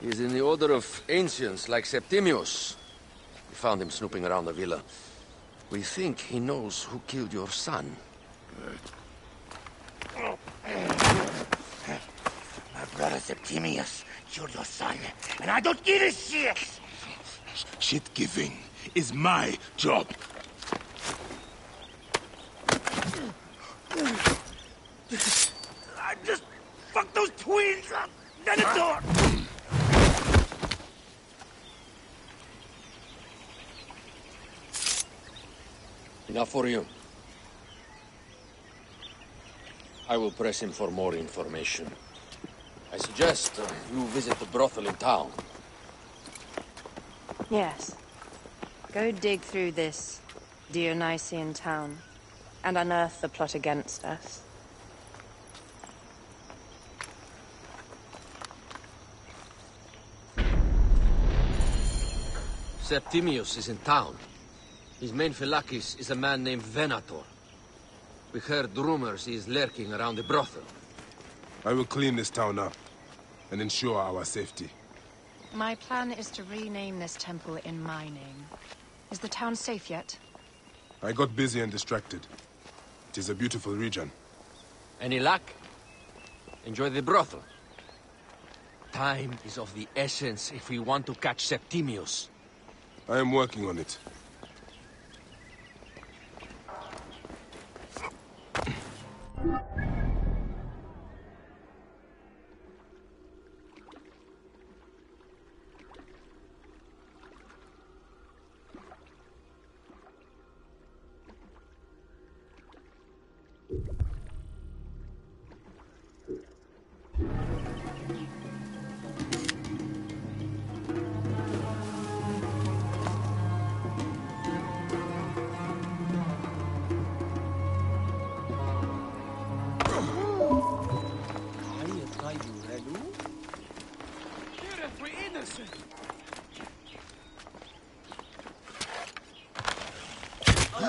He is in the order of ancients like Septimius. We found him snooping around the villa. We think he knows who killed your son. My brother Septimius killed your son, and I don't give a shit! Shit-giving is my job. I just fucked those twins up! Venator! Enough for you. I will press him for more information. I suggest you visit the brothel in town. Yes. Go dig through this Dionysian town, and unearth the plot against us. Septimius is in town. His main Philakes is a man named Venator. We heard rumors he is lurking around the brothel. I will clean this town up and ensure our safety. My plan is to rename this temple in my name. Is the town safe yet? I got busy and distracted. It is a beautiful region. Any luck? Enjoy the brothel. Time is of the essence if we want to catch Septimius. I am working on it. Any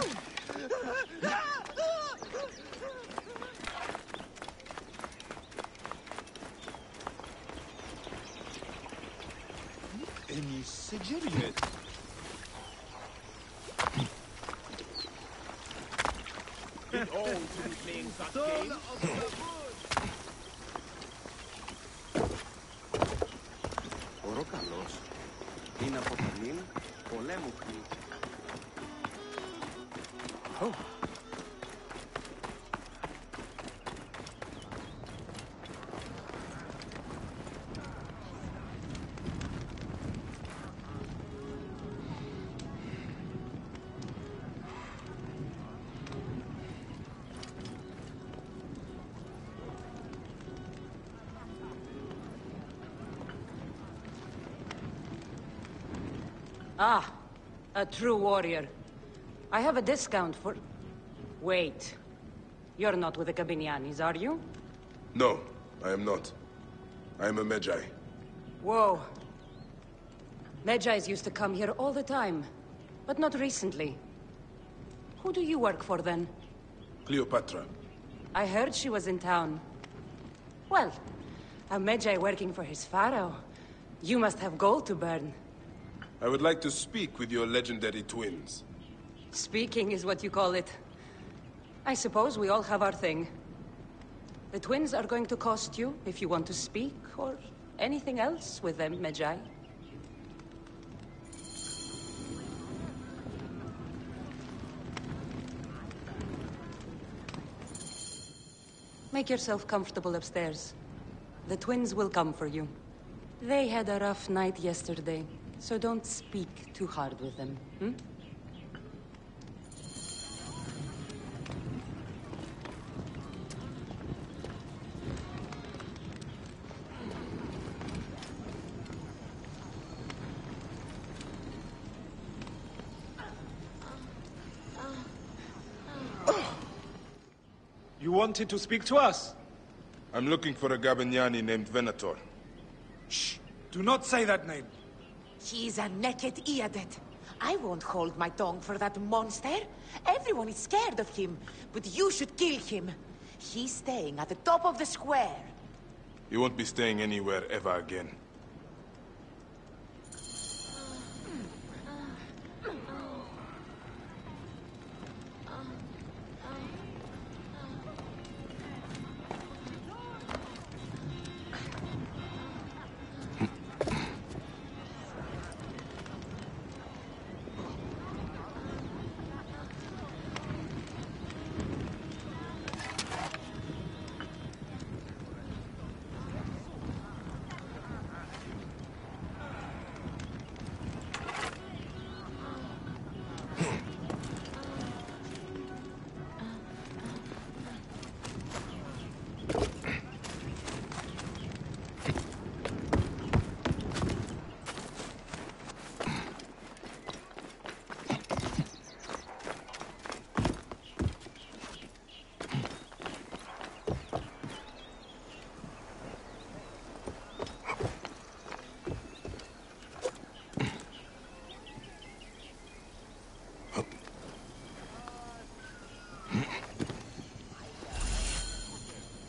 Sigirian? It all to be playing such games. Ο Ροκαλός είναι από ταμήν πολέμου χρή. Ah, a true warrior. I have a discount for... Wait. You're not with the Cabinianis, are you? No, I am not. I am a Medjay. Whoa. Medjais used to come here all the time, but not recently. Who do you work for, then? Cleopatra. I heard she was in town. Well, a Medjay working for his pharaoh. You must have gold to burn. I would like to speak with your legendary twins. Speaking is what you call it. I suppose we all have our thing. The twins are going to cost you if you want to speak, or anything else with them, Medjay. Make yourself comfortable upstairs. The twins will come for you. They had a rough night yesterday, so don't speak too hard with them, hmm? You wanted to speak to us? I'm looking for a Gabignani named Venator. Shh! Do not say that name. He's a naked Iadet. I won't hold my tongue for that monster. Everyone is scared of him, but you should kill him. He's staying at the top of the square. He won't be staying anywhere ever again.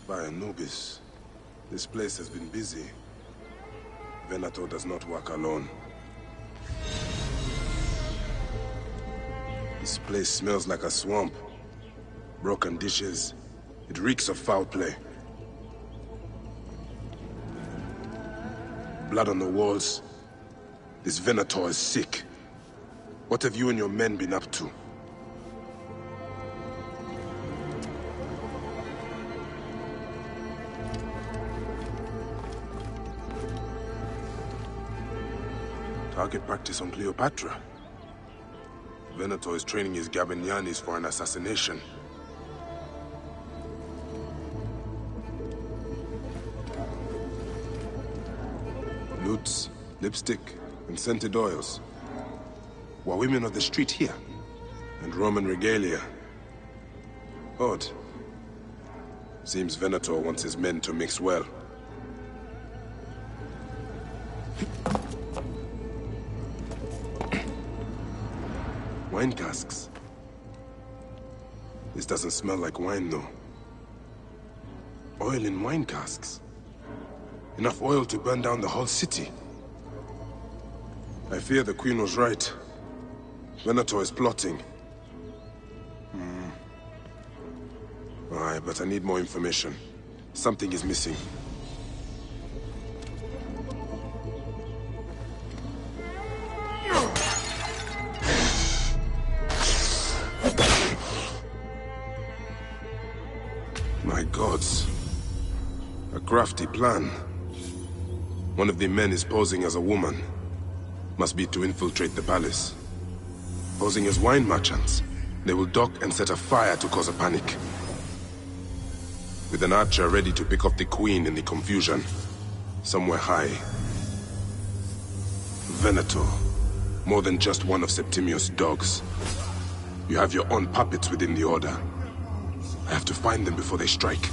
By Anubis, this place has been busy. Venator does not work alone. This place smells like a swamp. Broken dishes. It reeks of foul play. Blood on the walls. This Venator is sick. What have you and your men been up to? Target practice on Cleopatra. Venator is training his Gabignanis for an assassination. Lutes, lipstick, and scented oils. Were women of the street here? And Roman regalia. Odd. Seems Venator wants his men to mix well. Wine casks. This doesn't smell like wine, though. Oil in wine casks. Enough oil to burn down the whole city. I fear the Queen was right. Venator is plotting. Aye, but I need more information. Something is missing. My gods. A crafty plan. One of the men is posing as a woman. Must be to infiltrate the palace. Posing as wine merchants, they will dock and set a fire to cause a panic. With an archer ready to pick off the queen in the confusion. Somewhere high. Venator. More than just one of Septimius' dogs. You have your own puppets within the Order. I have to find them before they strike.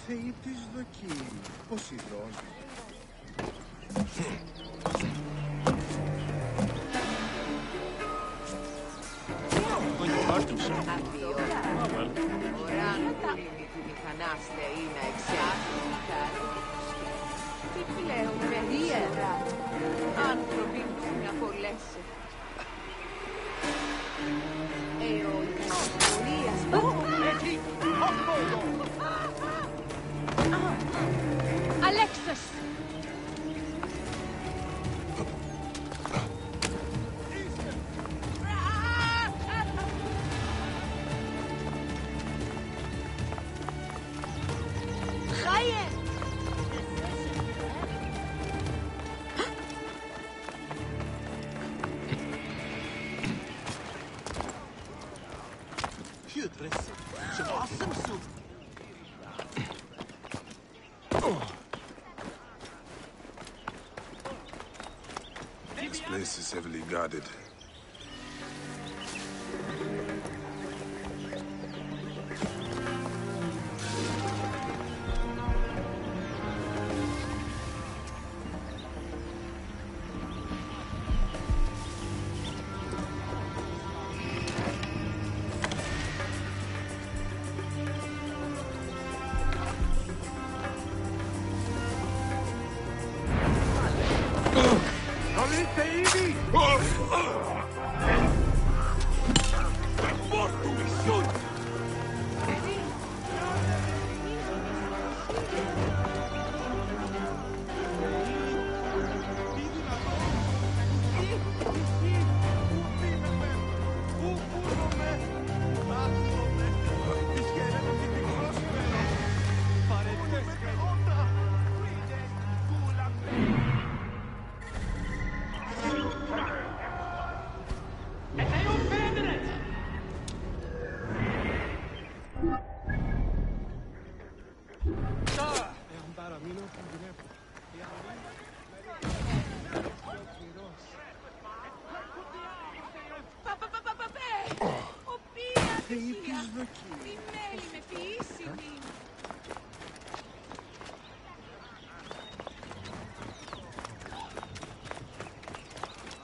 Θεοί της δοκίμη. Πώς ειδών. Τι πλέον μερία άνθρωποι να απολέσει. Alexis! This place is heavily guarded.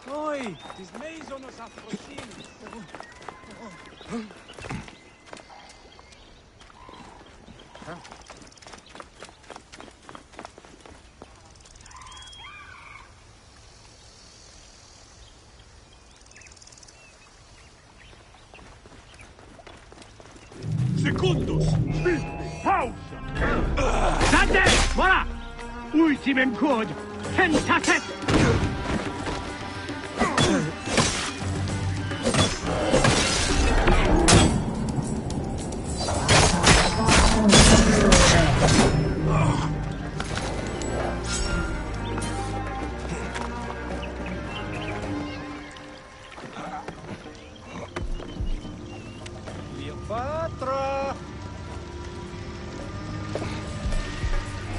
Oi, τις μέιζονος αφροσύνης. Secundus! Pausa! Dante! Voilà! Ultimem quod! Tentatet! Cleopatra!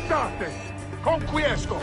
Date! Conquiesco!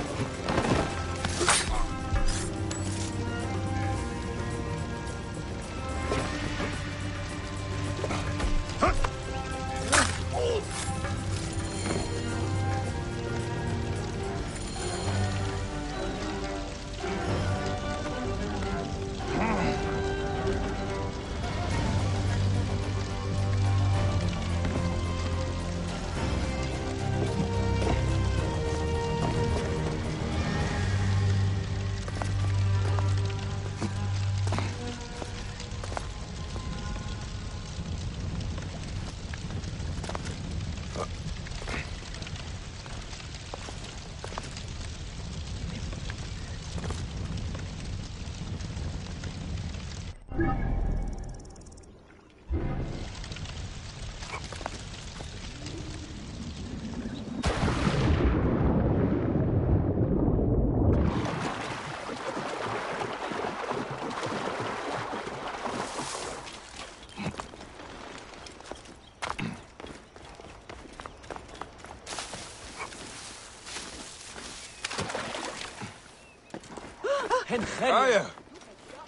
Aya!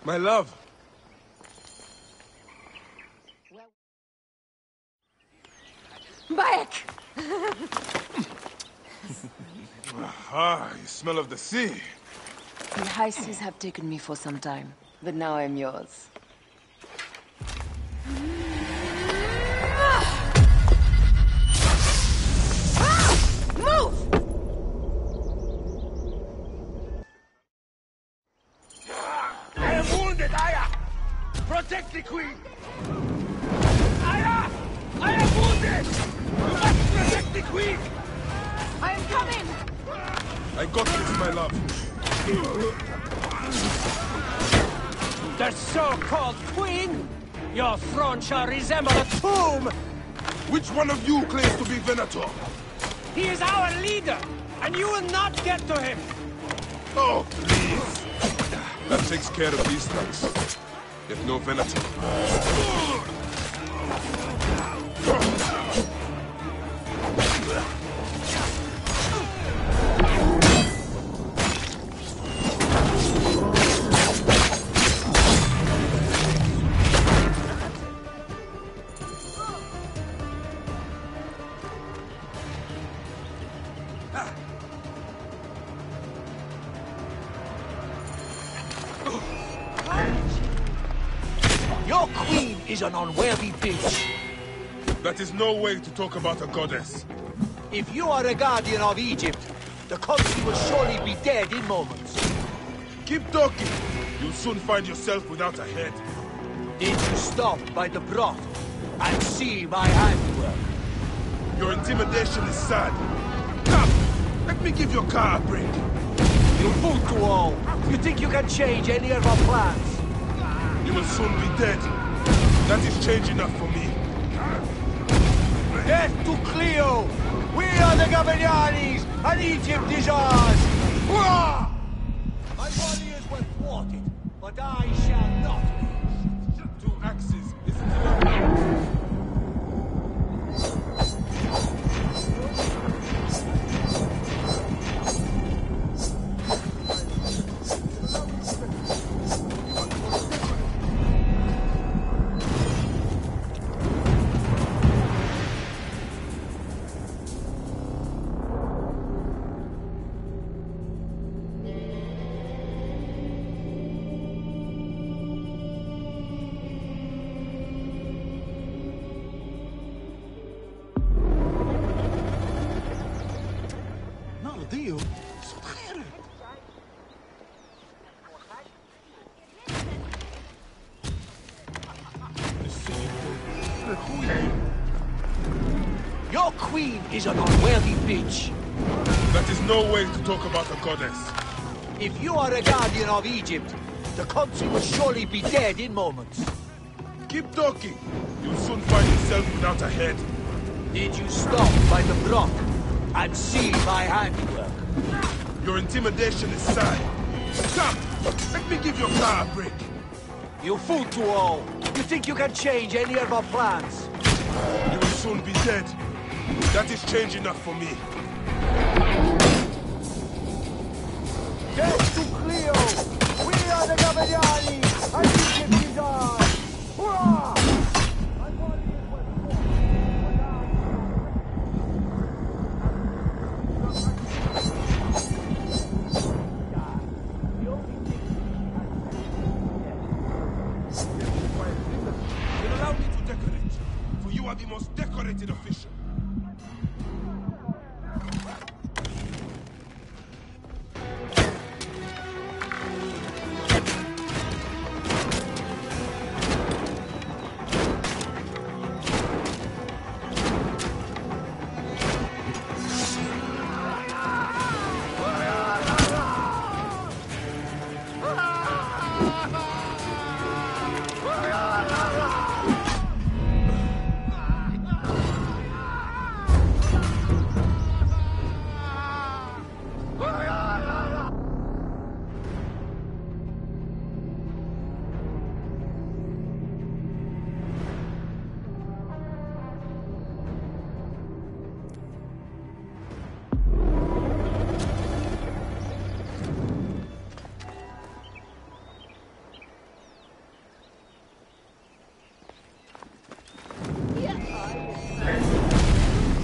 My love! Back! Ah, you smell of the sea. The high seas have taken me for some time, but now I'm yours. Move! I am wounded, Aya! Protect the queen! Aya! I am wounded! You must protect the queen! I am coming! I got this, my love. The so-called queen? Your throne shall resemble a tomb! Which one of you claims to be Venator? He is our leader, and you will not get to him! Oh, please. That takes care of these thugs. Yet no Venator. Your queen is an unworthy bitch. That is no way to talk about a goddess. If you are a guardian of Egypt, the country will surely be dead in moments. Keep talking. You'll soon find yourself without a head. Did you stop by the broth and see my handiwork? Your intimidation is sad. Come, let me give your car a break. You fool to all. You think you can change any of our plans? You will soon be dead. That is change enough for me. Death to Cleo! We are the Gavilanis, and Egypt is ours! Hurrah! My warriors were thwarted, but I shall not be. 2 axes isn't enough. dio, sotgere. Your queen is an unworthy bitch. That is no way to talk about a goddess. If you are a guardian of Egypt, the country will surely be dead in moments. Keep talking. You'll soon find yourself without a head. Did you stop by the broth and see my handiwork? Your intimidation is sad. Come, let me give your car a break. You fool to all. You think you can change any of our plans? You will soon be dead. That is change enough for me. Death to Cleo! We are the Gavignani! And Egypt is ours! Hurrah! Then allow me to decorate, for you are the most decorated official.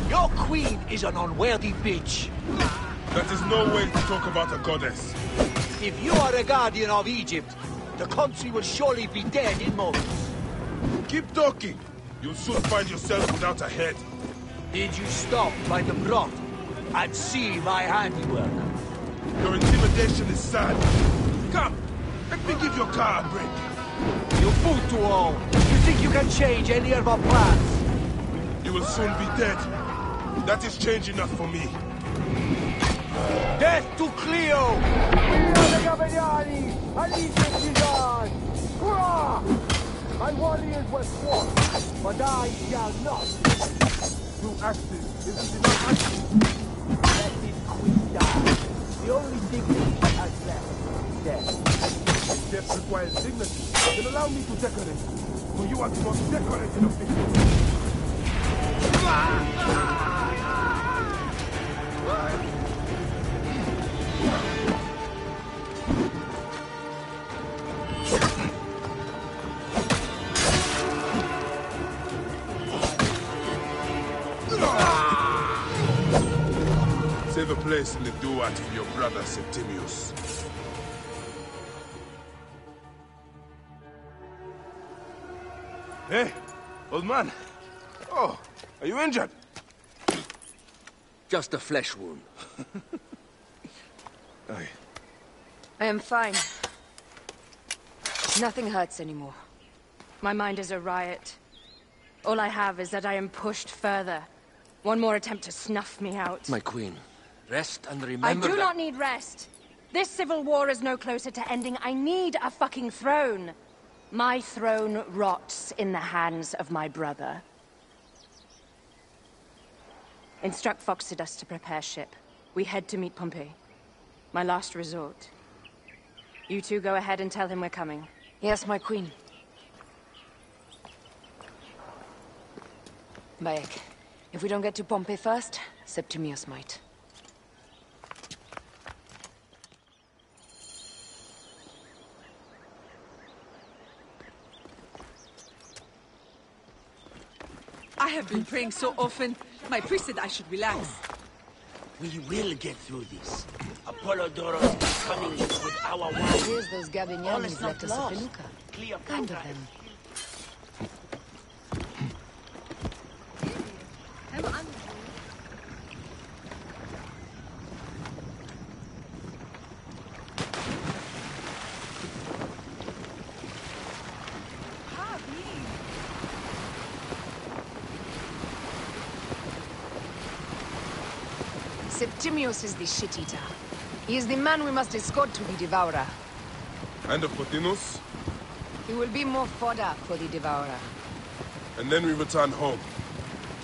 Your queen is an unworthy bitch. That is no way to talk about a goddess. If you are a guardian of Egypt, the country will surely be dead in moments. Keep talking. You'll soon find yourself without a head. Did you stop by the broth and see my handiwork? Your intimidation is sad. Come, let me give your car a break. You fool to all. You think you can change any of our plans? You will soon be dead. That is change enough for me. Death to Cleo! We are the Gavignani, and Egypt is ours! Hurrah! My warriors were fought, but I shall not. You acted. Isn't enough action? Let this queen die. The only dignity she has left is death. Death requires dignity. Then allow me to decorate. For you are the most decorated official. Save a place in the duat for your brother Septimius. Hey, old man. Oh, are you injured? Just a flesh wound. Aye. I am fine. Nothing hurts anymore. My mind is a riot. All I have is that I am pushed further. One more attempt to snuff me out. My queen, rest and I remember do that... not need rest. This civil war is no closer to ending. I need a fucking throne. My throne rots in the hands of my brother. Instruct Foxidus to prepare ship. We head to meet Pompey. My last resort. You two go ahead and tell him we're coming. Yes, my queen. Bayek, if we don't get to Pompey first, Septimius might. I have been praying so often. My priest said I should relax. We will get through this. Apollodorus is coming with our wives. Here's those Gabinianis left us a felucca. Kind of them. Septimius is the shit-eater. He is the man we must escort to the Devourer. And of Pothinus? He will be more fodder for the Devourer. And then we return home.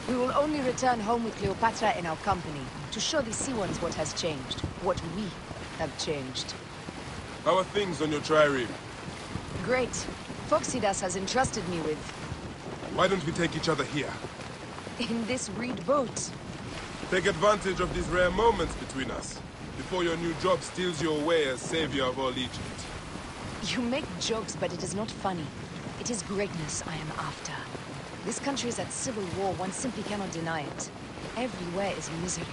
We will only return home with Cleopatra in our company, to show the Sea Ones what has changed, what we have changed. How are things on your trireme? Great. Phoxidas has entrusted me with... Why don't we take each other here? in this reed boat. Take advantage of these rare moments between us, before your new job steals you away as savior of all Egypt. You make jokes, but it is not funny. It is greatness I am after. This country is at civil war, one simply cannot deny it. Everywhere is misery.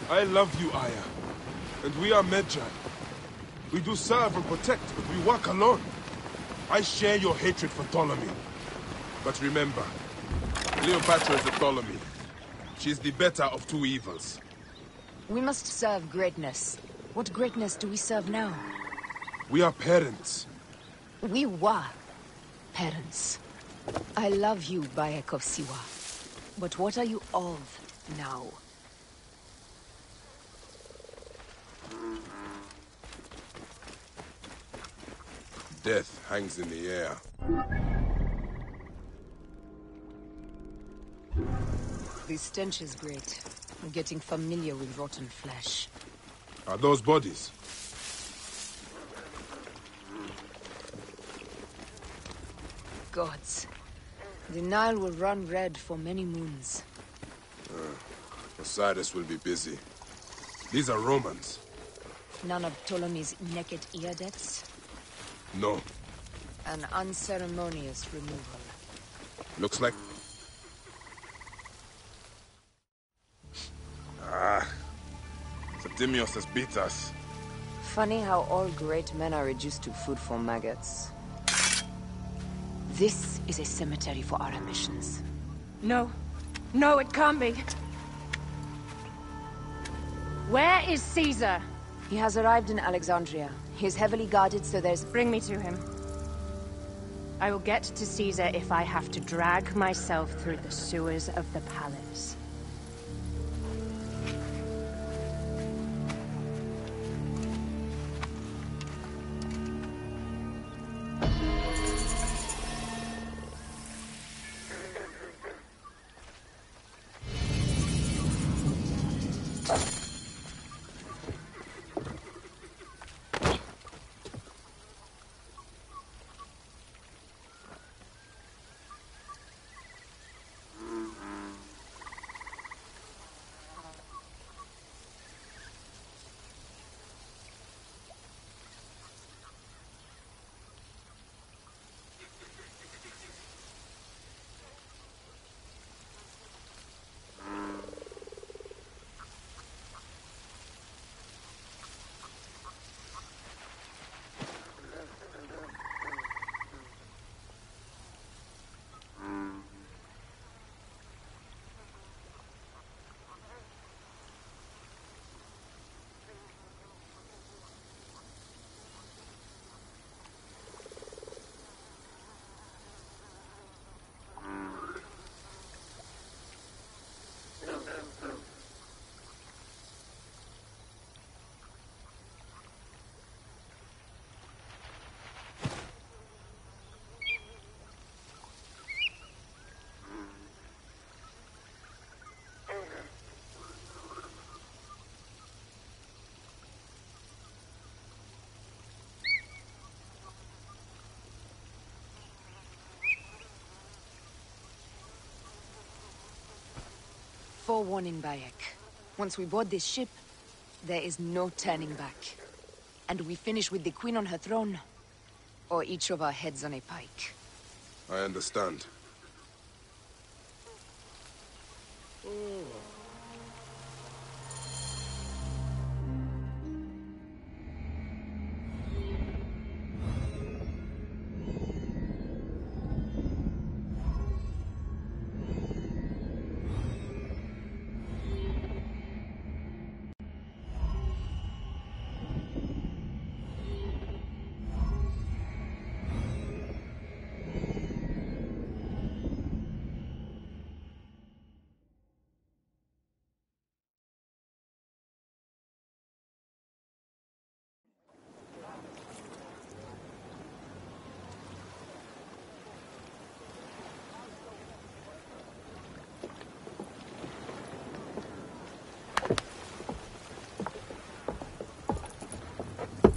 I love you, Aya. And we are Medjay. We do serve and protect, but we work alone. I share your hatred for Ptolemy. But remember, Cleopatra is a Ptolemy. She is the better of two evils. We must serve greatness. What greatness do we serve now? We are parents. We were parents. I love you, Bayek of Siwa. But what are you of now? Death hangs in the air. The stench is great. I'm getting familiar with rotten flesh. Are those bodies? Gods. The Nile will run red for many moons. Osiris will be busy. These are Romans. None of Ptolemy's naked eardets? No. An unceremonious removal. Looks like... Septimius has beat us. Funny how all great men are reduced to food for maggots. This is a cemetery for our ambitions. No. No, it can't be. Where is Caesar? He has arrived in Alexandria. He is heavily guarded, so there's... Bring me to him. I will get to Caesar if I have to drag myself through the sewers of the palace. Forewarning, Bayek. Once we board this ship, there is no turning back. And we finish with the Queen on her throne, or each of our heads on a pike. I understand.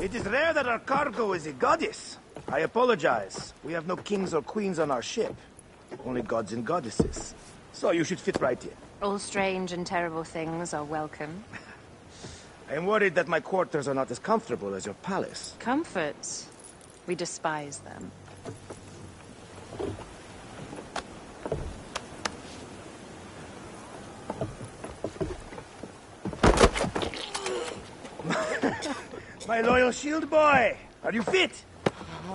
It is rare that our cargo is a goddess. I apologize. We have no kings or queens on our ship. Only gods and goddesses. So you should fit right in. All strange and terrible things are welcome. I am worried that my quarters are not as comfortable as your palace. Comforts? We despise them. My loyal shield boy! Are you fit?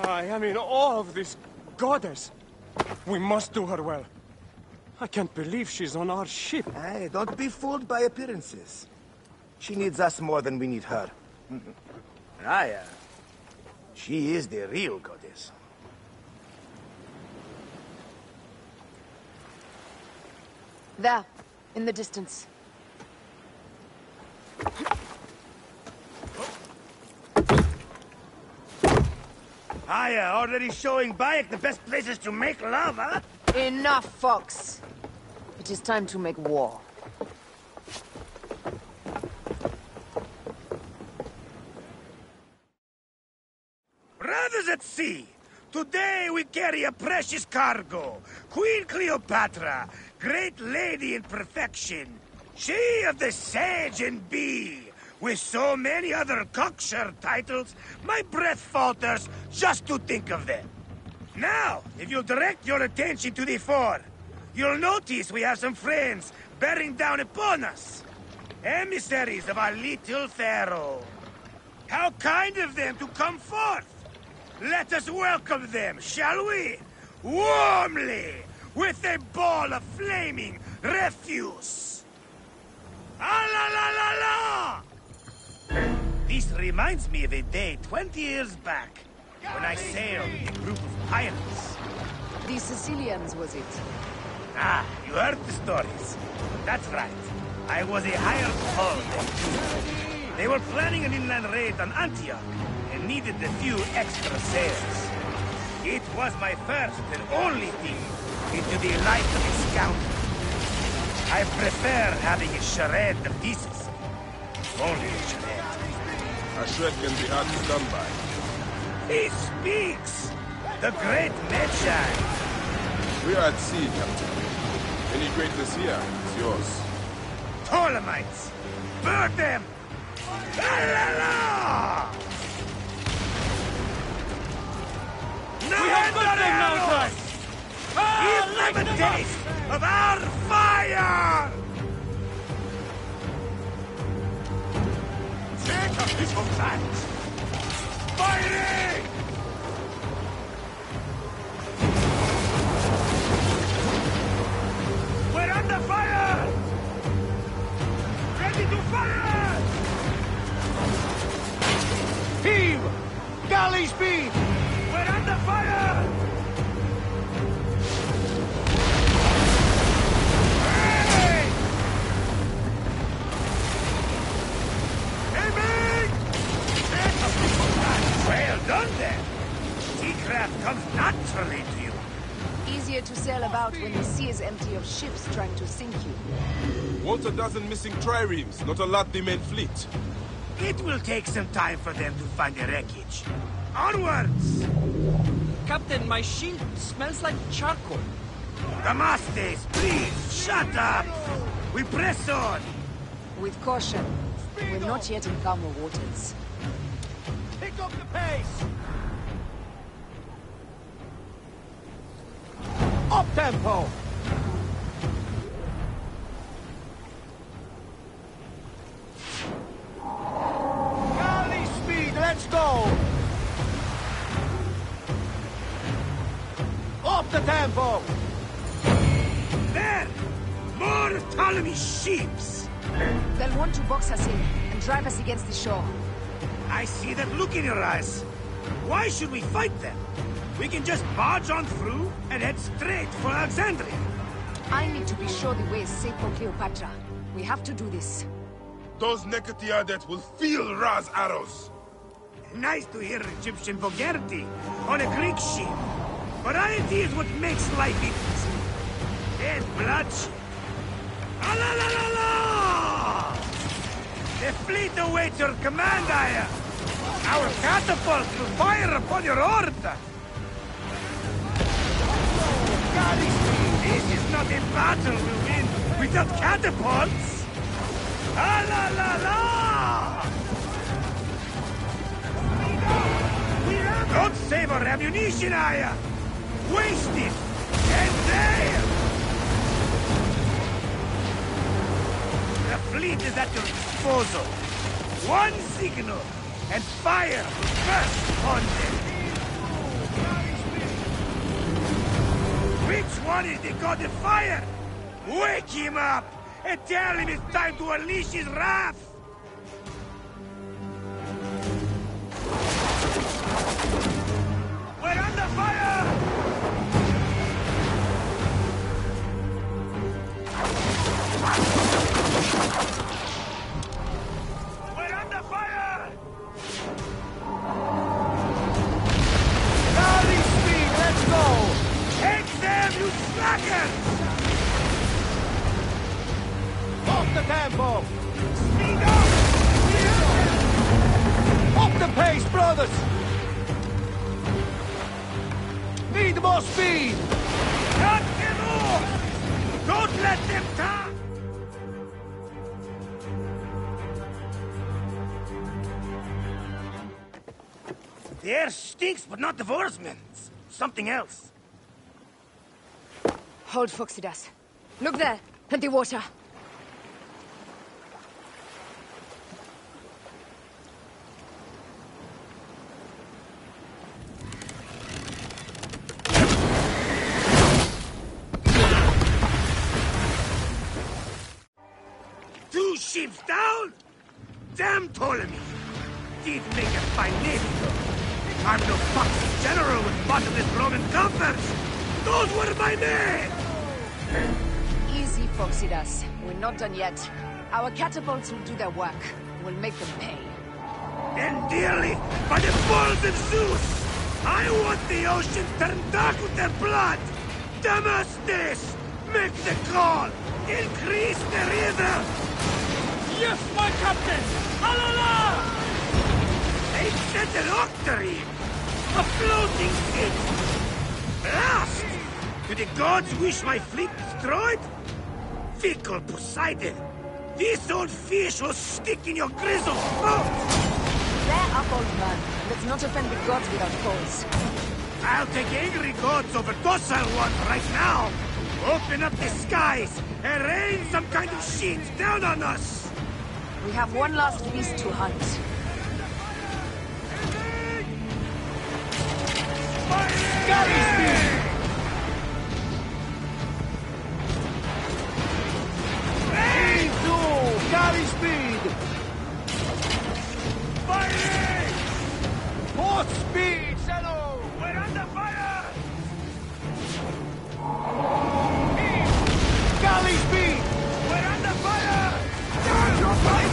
I am in awe of this goddess. We must do her well. I can't believe she's on our ship. Hey, don't be fooled by appearances. She needs us more than we need her. Raya, she is the real goddess. There, in the distance. Raya, already showing Bayek the best places to make love, huh? Enough, Fox. It is time to make war. Brothers at sea, today we carry a precious cargo. Queen Cleopatra, great lady in perfection. She of the Sage and Bee. With so many other cocksure titles, my breath falters just to think of them. Now, if you'll direct your attention to the fore, you'll notice we have some friends bearing down upon us. Emissaries of our little pharaoh. How kind of them to come forth! Let us welcome them, shall we? Warmly, with a ball of flaming refuse. Ah la la la la! This reminds me of a day 20 years back, when I sailed with a group of pirates. The Sicilians, was it? Ah, you heard the stories. That's right. I was a hired hull then. They were planning an inland raid on Antioch, and needed a few extra sails. It was my first and only thing into the life of a scoundrel. I prefer having a charade of pieces. Only a charade. A shred can be hard to come by. He speaks! The great Medjay! We are at sea, Captain. Any greatness here is yours. Ptolemites! Burn them! La la la! We have got them now, guys! Give them a taste of our fire! Take up this attack! Fighting! We're under fire! Ready to fire! Heave! Galley speed! We're under fire! Hey! Aiming! Well done then! Seacraft comes naturally to you. Easier to sail about when the sea is empty of ships trying to sink you. Want a dozen missing triremes, not a lot the main fleet. It will take some time for them to find the wreckage. Onwards! Captain, my shield smells like charcoal. Damastes, please, shut up! We press on! With caution. We're not yet in calmer waters. Pick up the pace! Up tempo! Galley speed, let's go! Up the tempo! There! More Ptolemy ships! They'll want to box us in and drive us against the shore. I see that look in your eyes. Why should we fight them? We can just barge on through and head straight for Alexandria. I need to be sure the way is safe for Cleopatra. We have to do this. Those Nekatiadet will feel Ra's arrows. Nice to hear Egyptian vulgarity on a Greek ship. Variety is what makes life interesting. And bloodshed. Ah la la la la! The fleet awaits your command, Aya! Our catapults will fire upon your order! This is not a battle we'll win without catapults! Ah la la la! Don't save our ammunition, Aya! Waste it! And there! The fleet is at your disposal. One signal, and fire will burst upon them. Which one is the god of fire? Wake him up, and tell him it's time to unleash his wrath! We're under fire! We're under fire! Galley speed, let's go! Take them, you slackers! Off the tempo! Speed up! Up the pace, brothers! Need more speed! Cut them off! Don't let them talk! The air stinks, but not the Vorsmen. Something else. Hold, Phoxidas. Look there, at the water. Two ships down? Damn Ptolemy! Did make a fine navy, though. I'm no foxy general with bottomless Roman coffers! Those were my men! Easy, Phoxidas. We're not done yet. Our catapults will do their work. We'll make them pay. And dearly, by the balls of Zeus! I want the ocean turned dark with their blood! Damastes! Make the call! Increase the river! Yes, my captain! Alala! They sent an octarine! A floating ship! Blast! Do the gods wish my fleet destroyed? Fickle Poseidon! This old fish will stick in your grizzled throat! They're up, old man. Let's not offend the gods without cause. I'll take angry gods over docile ones right now! Open up the skies and rain some kind of shit down on us! We have one last beast to hunt. Galley speed! Into galley speed! Firing! Port speed, Zeno! We're under fire! Galley speed! We're under fire! Down your place!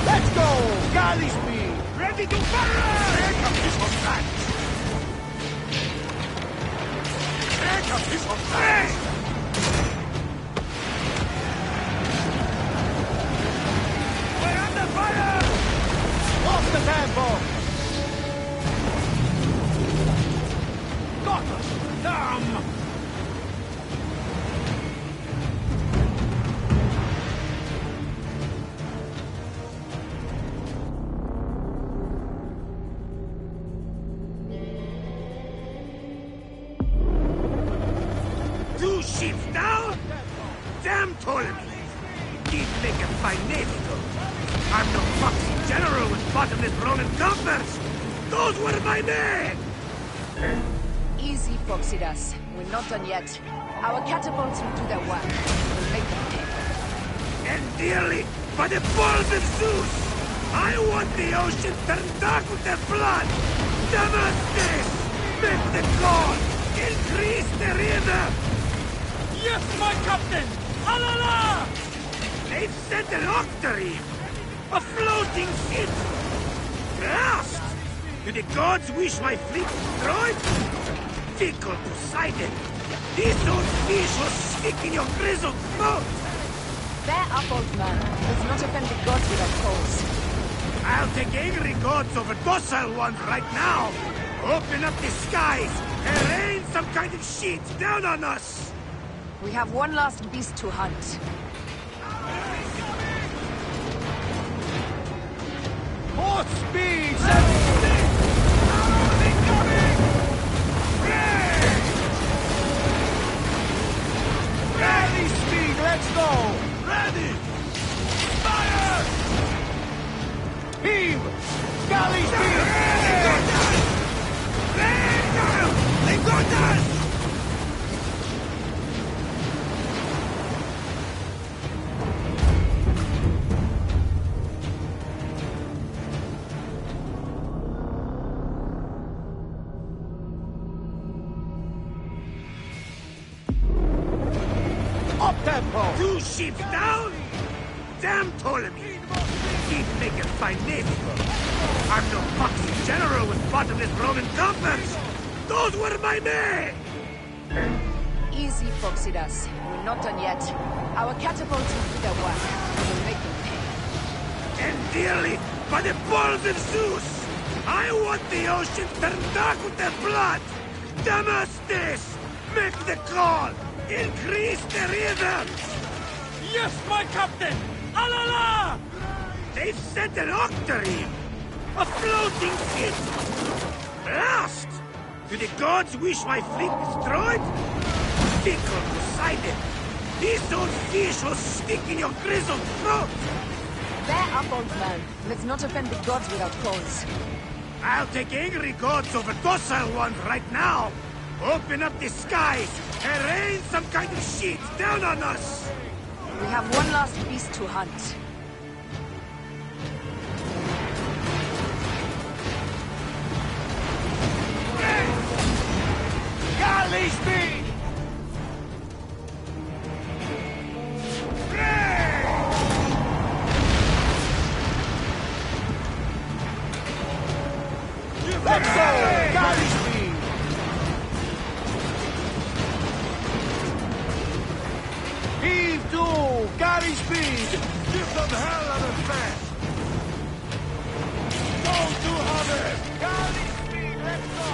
Let's go! Galley speed! Ready to fire! Take a piece of that! Take a piece of that! We're under fire! Off the tempo! Got us! Damn! Two ships down? Damn Ptolemy! Did make a fine navy, though. I'm no foxy general with bottomless Roman coffers! Those were my men! Easy, Phoxidas. We're not done yet. Our catapults will do their work. We'll make them pay. And dearly, by the balls of Zeus! I want the ocean turned dark with their blood! Damastes! Make the call! Increase the river! Yes, my captain! Alala! They've sent an octarine! A floating ship! Blast! Do the gods wish my fleet destroyed? Fickle Poseidon! This old fish will stick in your grizzled throat! Bear up, old man. Let's not offend the gods without cause. I'll take angry gods over docile ones right now! Open up the skies and rain some kind of shit down on us! We have one last beast to hunt. More speed! Ready, speed, let's go! Ready! Fire! Heave! Galley speed! They got us! Up-tempo! 2 ships down? Damn Ptolemy! Keep making fine names for. I'm no foxy general with bottomless Roman coffers! Those were my men! Easy, Foxidas. We're not done yet. Our catapults will do their work. We'll make them pay. And dearly, by the balls of Zeus! I want the ocean turned dark with their blood! Damastes! Make the call! Increase the rhythm! Yes, my captain! Alala! They've sent an octarine! A floating ship! Blast! Do the gods wish my fleet destroyed? Fickle Poseidon! This old fish will stick in your grizzled throat! Bear up, old man. Let's not offend the gods without cause. I'll take angry gods over docile ones right now! Open up the skies and rain some kind of shit down on us! We have one last beast to hunt. Galley speed! Let's go! Galley speed! Heave to! Galley speed! Give them hell on a fast! Go to Hover! Galley speed, let's go!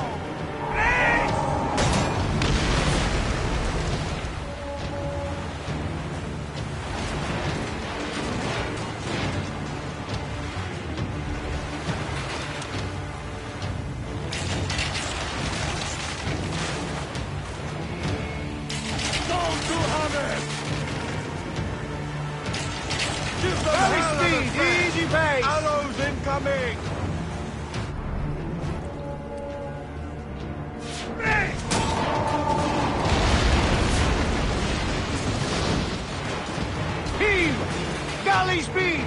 Galley speed, easy pace! Arrows incoming! Heave! Galley speed!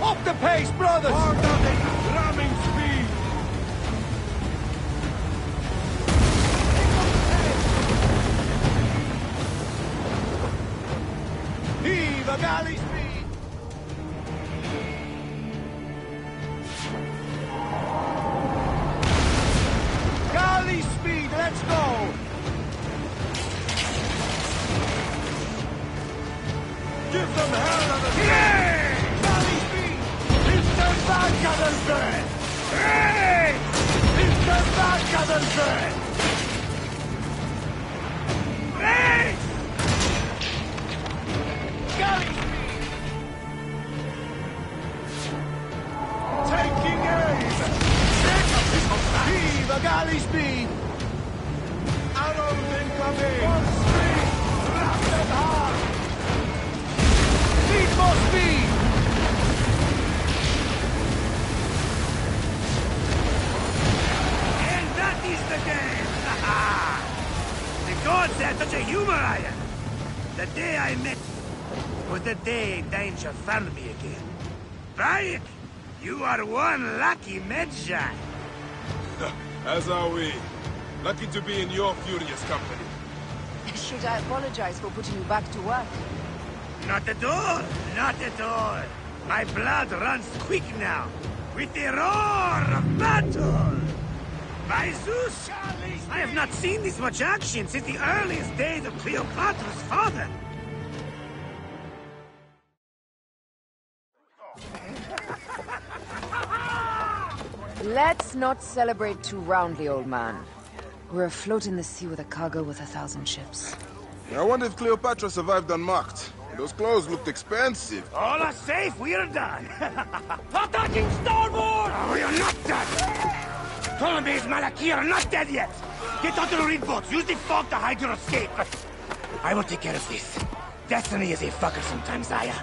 Up the pace, brothers! Ramming speed! Heave a galley speed! Galley speed, let's go! Give them hell on the Galley speed! Hinterbankadelfe! Hey! Hinterbankadelfe! Hey! Galley speed! Taking aim! Heave a galley speed! Arrows incoming! Full speed! Wrap them hard! Need more speed! And that is the game! The gods had such a humor, Iron! The day I met you was the day danger found me again. Bayek, you are one lucky Medjay. As are we. Lucky to be in your furious company. Should I apologize for putting you back to work? Not at all! Not at all! My blood runs quick now, with the roar of battle! By Zeus! I have not seen this much action since the earliest days of Cleopatra's father! Let's not celebrate too roundly, old man. We're afloat in the sea with a cargo with 1,000 ships. I wonder if Cleopatra survived unmarked. Those clothes looked expensive. All are safe, we are done. Attacking starboard! Oh, we are not done! Ptolemy's Malaki are not dead yet! Get onto the reed boats, use the fog to hide your escape. I will take care of this. Destiny is a fucker sometimes, Aya.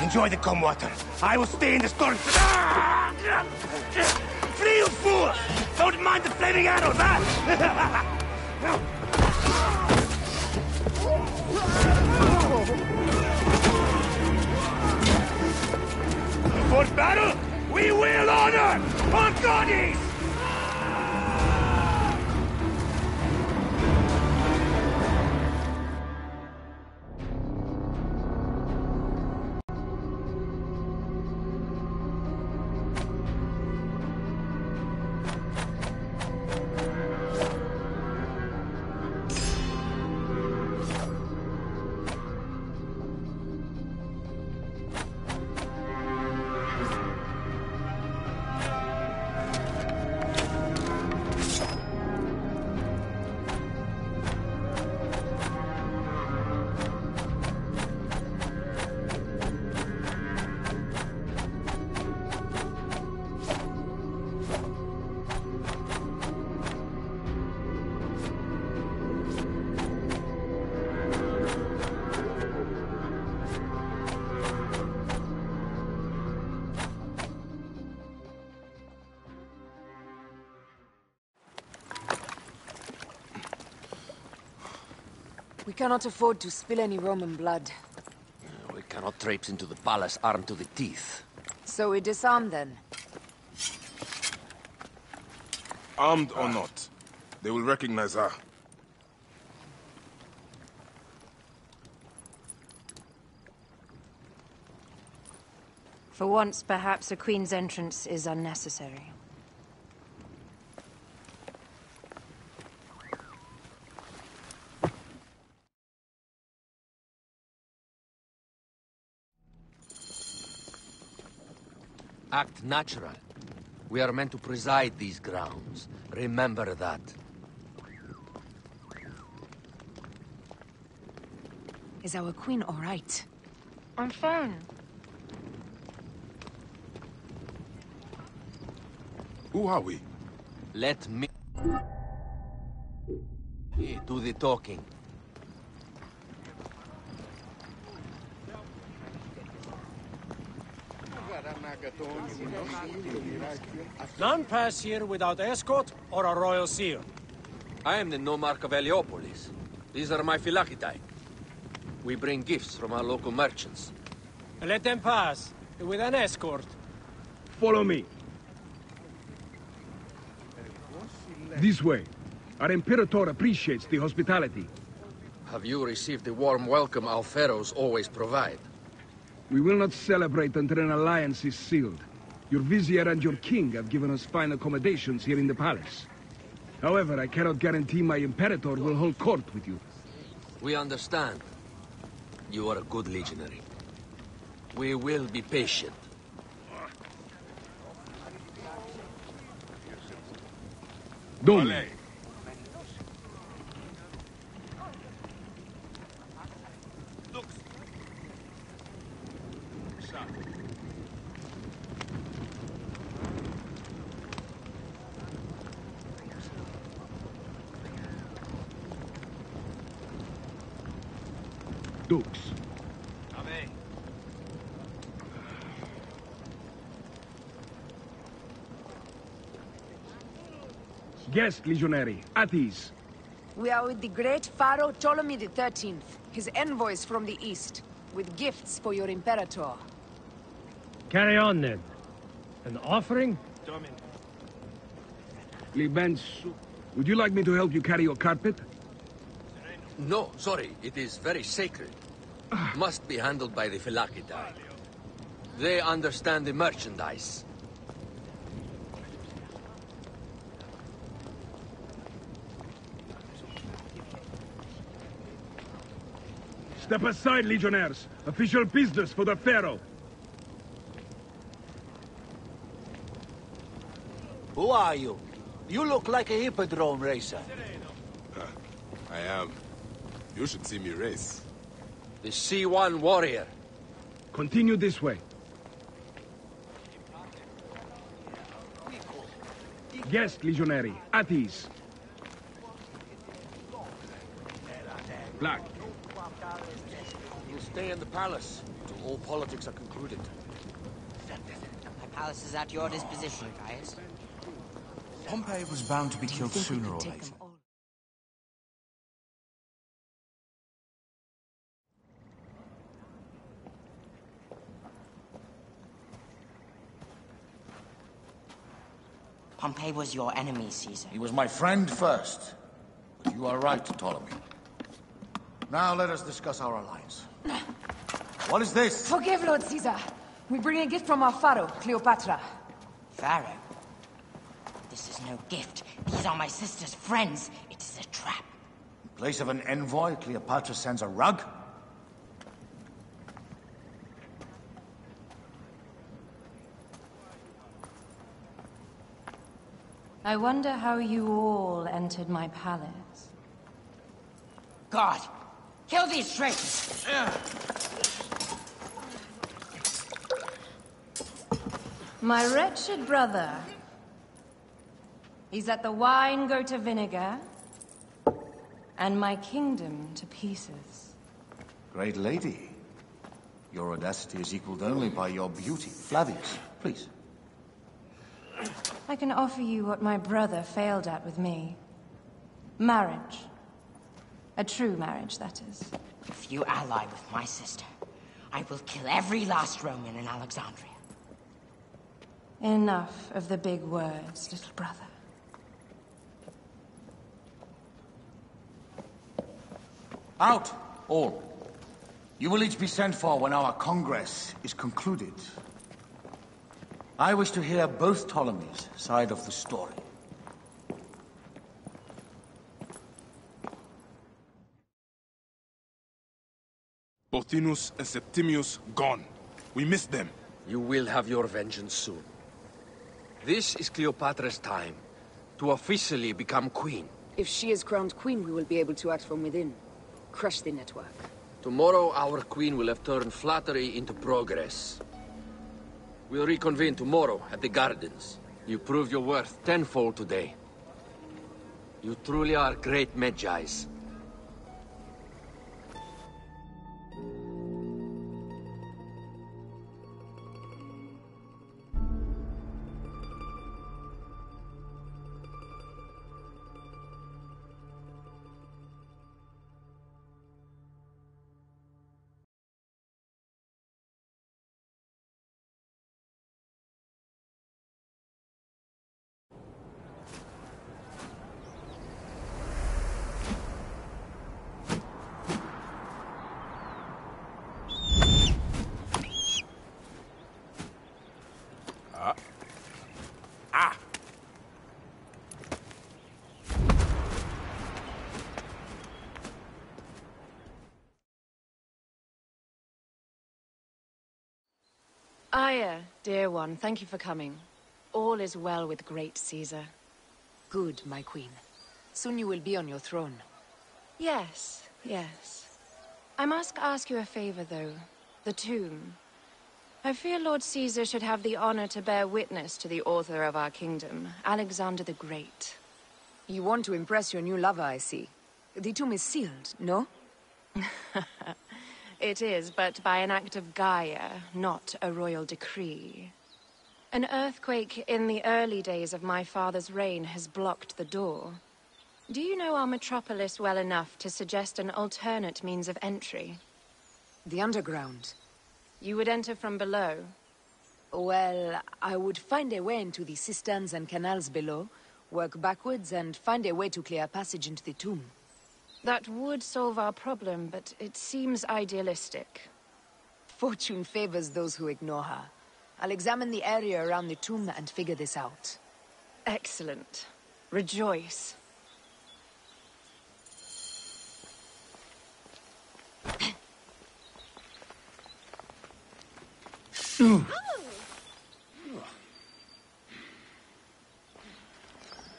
Enjoy the calm water. I will stay in the storm. Flee, you fool! Don't mind the flaming arrows, huh? For battle, we will honor our goddess! We cannot afford to spill any Roman blood. We cannot traipse into the palace armed to the teeth. So we disarm then? Armed or not, they will recognize her. For once, perhaps a queen's entrance is unnecessary. Act natural. We are meant to preside these grounds. Remember that. Is our queen all right? I'm fine. Who are we? Let me do the talking. None pass here without escort or a royal seal. I am the nomarch of Heliopolis. These are my Phylakitae. We bring gifts from our local merchants. Let them pass, with an escort. Follow me. This way. Our Imperator appreciates the hospitality. Have you received the warm welcome our pharaohs always provide? We will not celebrate until an alliance is sealed. Your vizier and your king have given us fine accommodations here in the palace. However, I cannot guarantee my Imperator will hold court with you. We understand. You are a good legionary. We will be patient. Done. Dukes. Guest, legionary, at ease. We are with the great Pharaoh Ptolemy XIII, his envoys from the east, with gifts for your Imperator. Carry on, then. An offering? Libensu. Would you like me to help you carry your carpet? No, sorry. It is very sacred. Must be handled by the Phylakitae. They understand the merchandise. Step aside, legionnaires. Official business for the Pharaoh. Who are you? You look like a hippodrome racer. I am. You should see me race. The C1 warrior. Continue this way. Guest, legionary. At ease. Black. You'll stay in the palace until all politics are concluded. My palace is at your disposition, Gaius. Pompey was bound to be killed sooner or later. Pompey was your enemy, Caesar. He was my friend first. But you are right, Ptolemy. Now let us discuss our alliance. What is this? Forgive, Lord Caesar. We bring a gift from our pharaoh, Cleopatra. Pharaoh? This is no gift. These are my sister's friends. It is a trap. In place of an envoy, Cleopatra sends a rug? I wonder how you all entered my palace. God! Kill these traitors! My wretched brother. He's let the wine go to vinegar, and my kingdom to pieces. Great lady. Your audacity is equaled only by your beauty. Flavius, please. I can offer you what my brother failed at with me. Marriage. A true marriage, that is. If you ally with my sister, I will kill every last Roman in Alexandria. Enough of the big words, little brother. Out, all. You will each be sent for when our Congress is concluded. I wish to hear both Ptolemy's side of the story. Pothinus and Septimius gone. We missed them. You will have your vengeance soon. This is Cleopatra's time to officially become queen. If she is crowned queen, we will be able to act from within. Crush the network. Tomorrow, our queen will have turned flattery into progress. We'll reconvene tomorrow at the gardens. You proved your worth tenfold today. You truly are great Magi's. Aya, dear one, thank you for coming. All is well with great Caesar. Good, my queen. Soon you will be on your throne. Yes, yes. I must ask you a favor, though. The tomb. I fear Lord Caesar should have the honor to bear witness to the author of our kingdom, Alexander the Great. You want to impress your new lover, I see. The tomb is sealed, no? It is, but by an act of Gaia, not a royal decree. An earthquake in the early days of my father's reign has blocked the door. Do you know our metropolis well enough to suggest an alternate means of entry? The underground. You would enter from below? Well, I would find a way into the cisterns and canals below, work backwards, and find a way to clear a passage into the tomb. That would solve our problem, but it seems idealistic. Fortune favors those who ignore her. I'll examine the area around the tomb and figure this out. Excellent. Rejoice.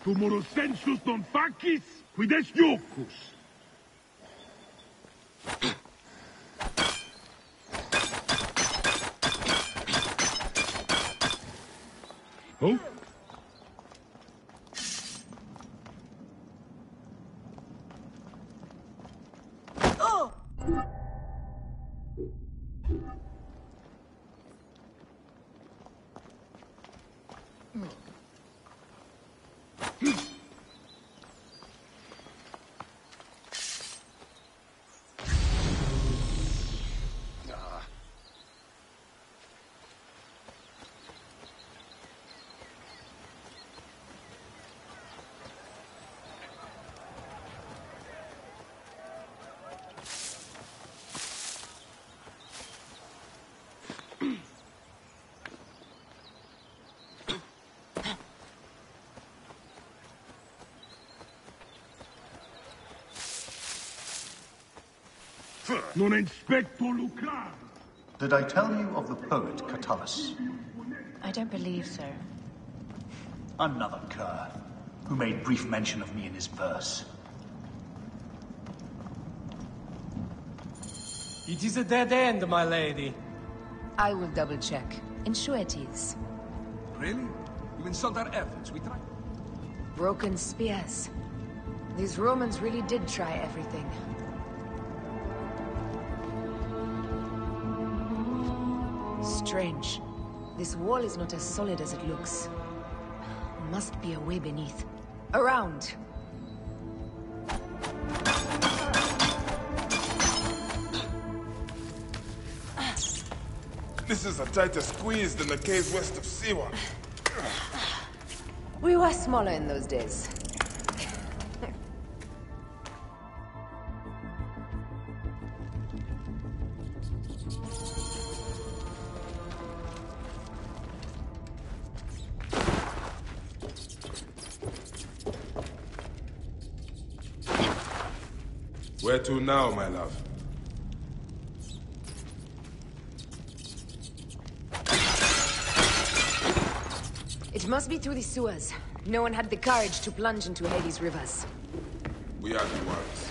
Tumoro sensus non facis, quid est iocus? Oh? Non inspecto lucrar. Did I tell you of the poet Catullus? I don't believe so. Another cur, who made brief mention of me in his verse. It is a dead end, my lady. I will double-check. Ensure it is. Really? You insult our efforts, we try. Broken spears. These Romans really did try everything. Strange. This wall is not as solid as it looks. Must be a way beneath. Around! This is a tighter squeeze than the caves west of Siwa. We were smaller in those days. Where to now, my love? It must be through the sewers. No one had the courage to plunge into Hades' rivers. We are the ones.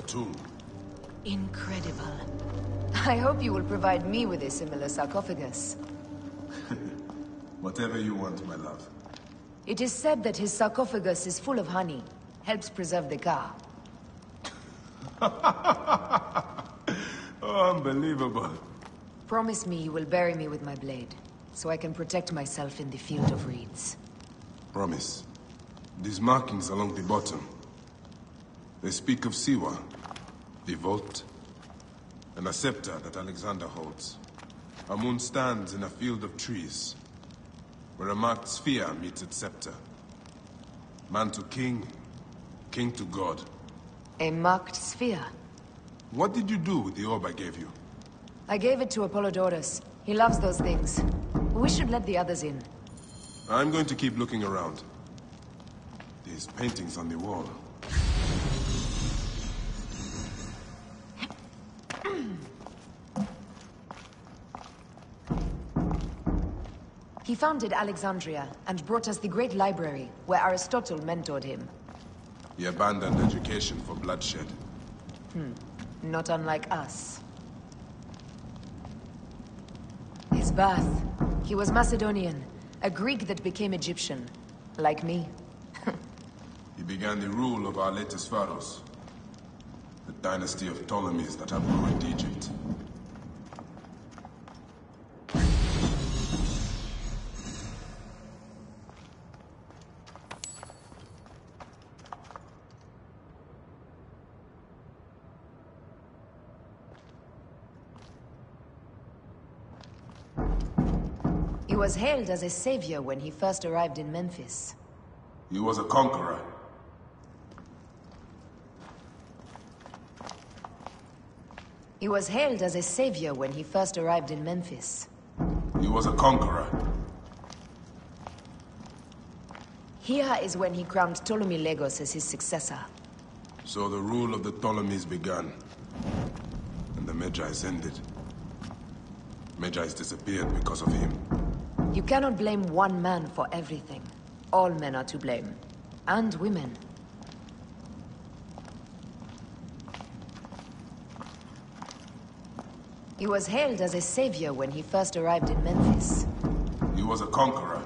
tomb. Incredible. I hope you will provide me with a similar sarcophagus. Whatever you want, my love. It is said that his sarcophagus is full of honey. Helps preserve the car. Oh, unbelievable. Promise me you will bury me with my blade, so I can protect myself in the field of reeds. Promise. These markings along the bottom, they speak of Siwa, the vault, and a scepter that Alexander holds. A moon stands in a field of trees, where a marked sphere meets its scepter. Man to king, king to god. A marked sphere? What did you do with the orb I gave you? I gave it to Apollodorus. He loves those things. We should let the others in. I'm going to keep looking around. These paintings on the wall. He founded Alexandria and brought us the great library, where Aristotle mentored him. He abandoned education for bloodshed. Not unlike us. His birth. He was Macedonian, a Greek that became Egyptian. Like me. He began the rule of our latest pharaohs. The dynasty of Ptolemies that have ruined Egypt. He was hailed as a savior when he first arrived in Memphis. He was a conqueror. He was hailed as a savior when he first arrived in Memphis. He was a conqueror. Here is when he crowned Ptolemy Legos as his successor. So the rule of the Ptolemies began. And the Magi's ended. Magi's disappeared because of him. You cannot blame one man for everything. All men are to blame. And women. He was hailed as a savior when he first arrived in Memphis. He was a conqueror.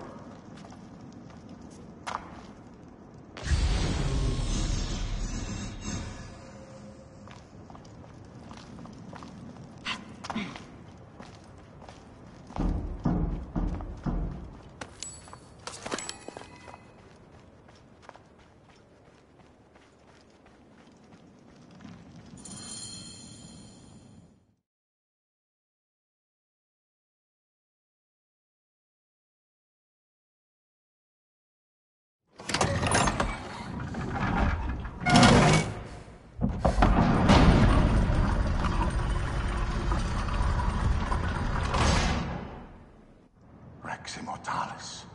Rex Immortalis.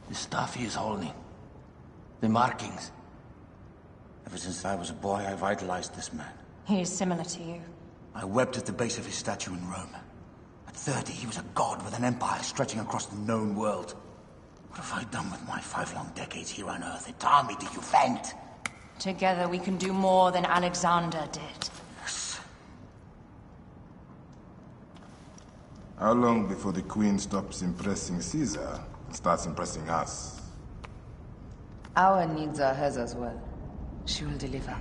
The stuff he is holding. The markings. Ever since I was a boy, I idolized this man. He is similar to you. I wept at the base of his statue in Rome. At 30, he was a god with an empire stretching across the known world. What have I done with my 5 long decades here on Earth? Its army do you vent? Together we can do more than Alexander did. Yes. How long before the Queen stops impressing Caesar and starts impressing us? Our needs are hers as well. She will deliver.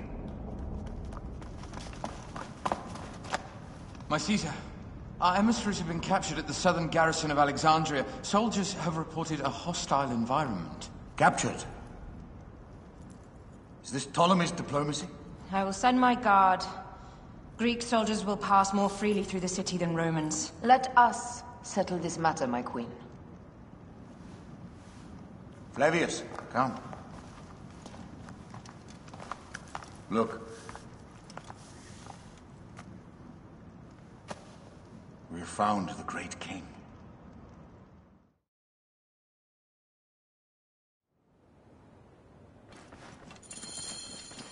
My Caesar, our emissaries have been captured at the southern garrison of Alexandria. Soldiers have reported a hostile environment. Captured? Is this Ptolemy's diplomacy? I will send my guard. Greek soldiers will pass more freely through the city than Romans. Let us settle this matter, my queen. Flavius, come. Look. We have found the great king.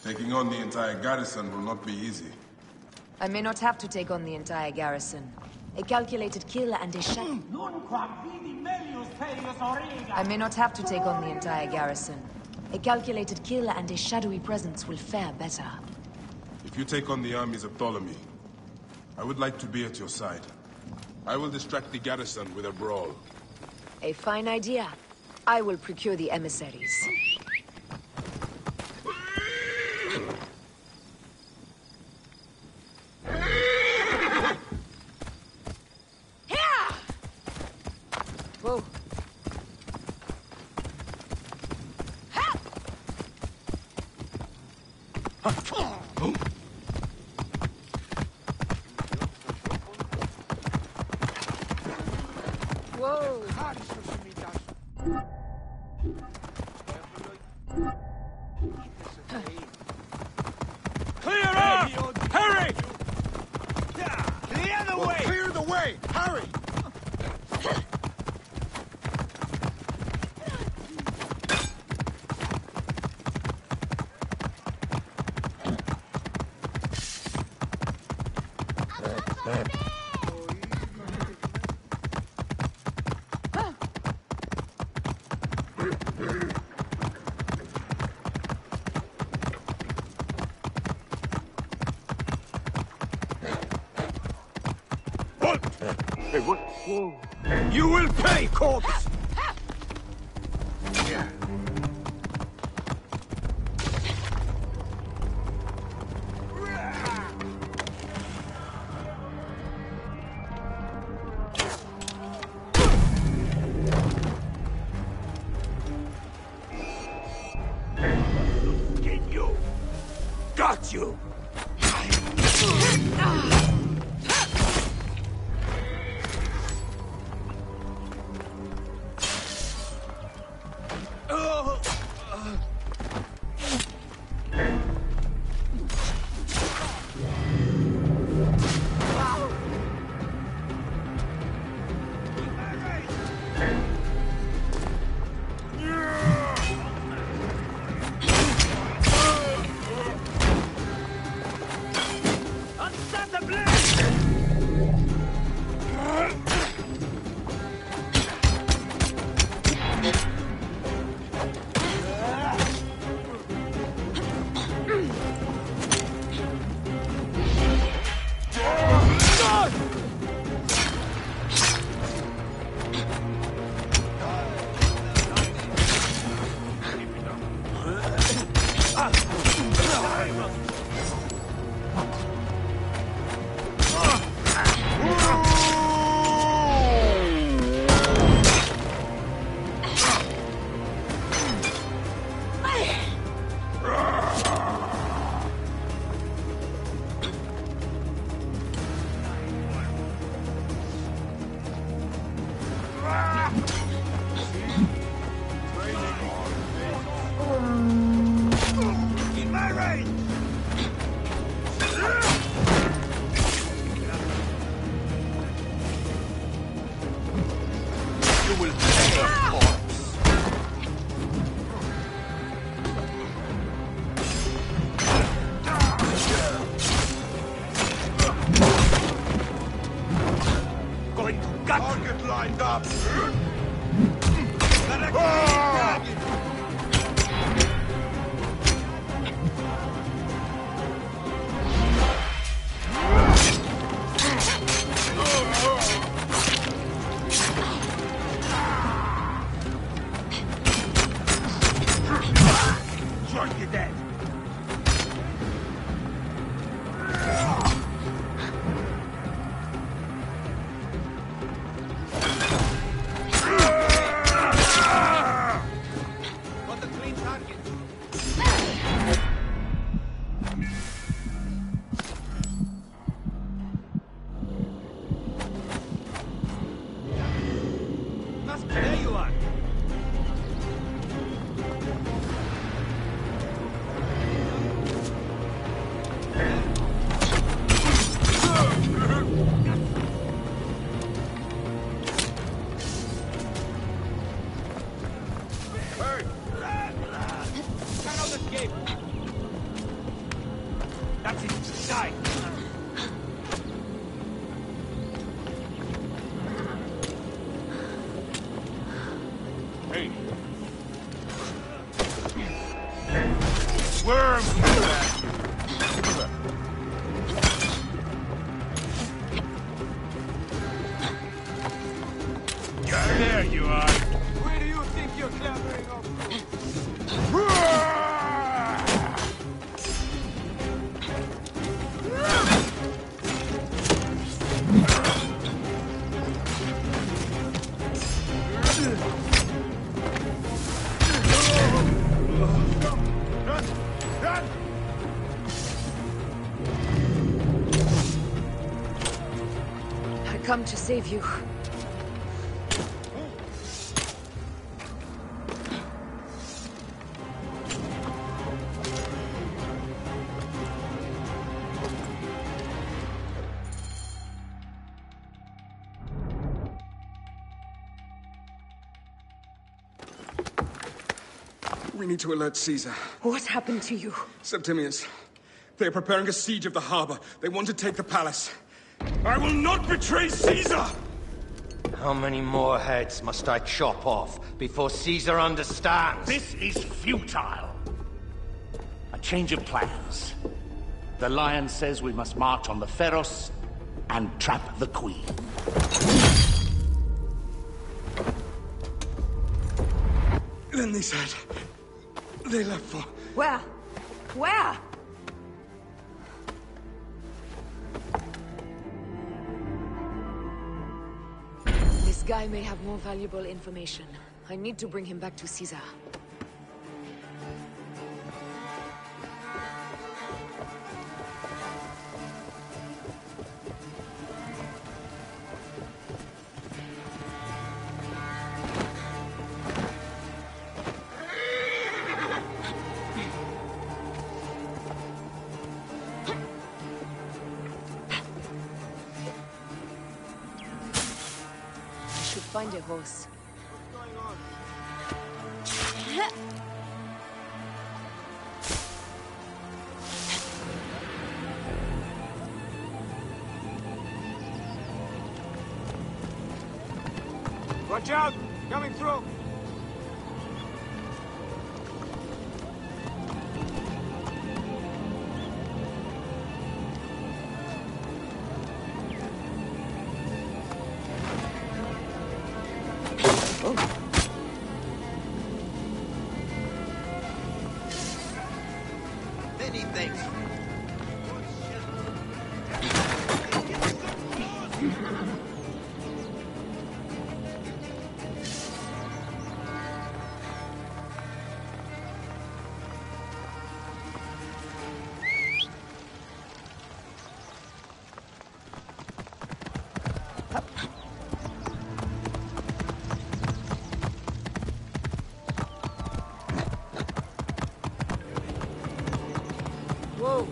Taking on the entire garrison will not be easy. I may not have to take on the entire garrison. A calculated kill and a shot. I may not have to take on the entire garrison. A calculated kill and a shadowy presence will fare better. If you take on the armies of Ptolemy, I would like to be at your side. I will distract the garrison with a brawl. A fine idea. I will procure the emissaries. Whoa. Whoa. Clear up! Hurry! The other way! Clear the way! Hurry! Hey, what? Whoa. You will pay, corpse! Get you! Got you! Target lined up! Strike you dead! Want a clean target? Musk, there you are! Hey. Worm! Yeah, there you are. Where do you think you're clambering up? I come to save you. We need to alert Caesar. What happened to you? Septimius. They are preparing a siege of the harbor. They want to take the palace. I will not betray Caesar! How many more heads must I chop off before Caesar understands? This is futile. A change of plans. The Lion says we must march on the Pharos and trap the Queen. Then they said... they left for... Where? Where? This guy may have more valuable information. I need to bring him back to Caesar. Find a horse. Watch out! Coming through! Many thanks. Whoa!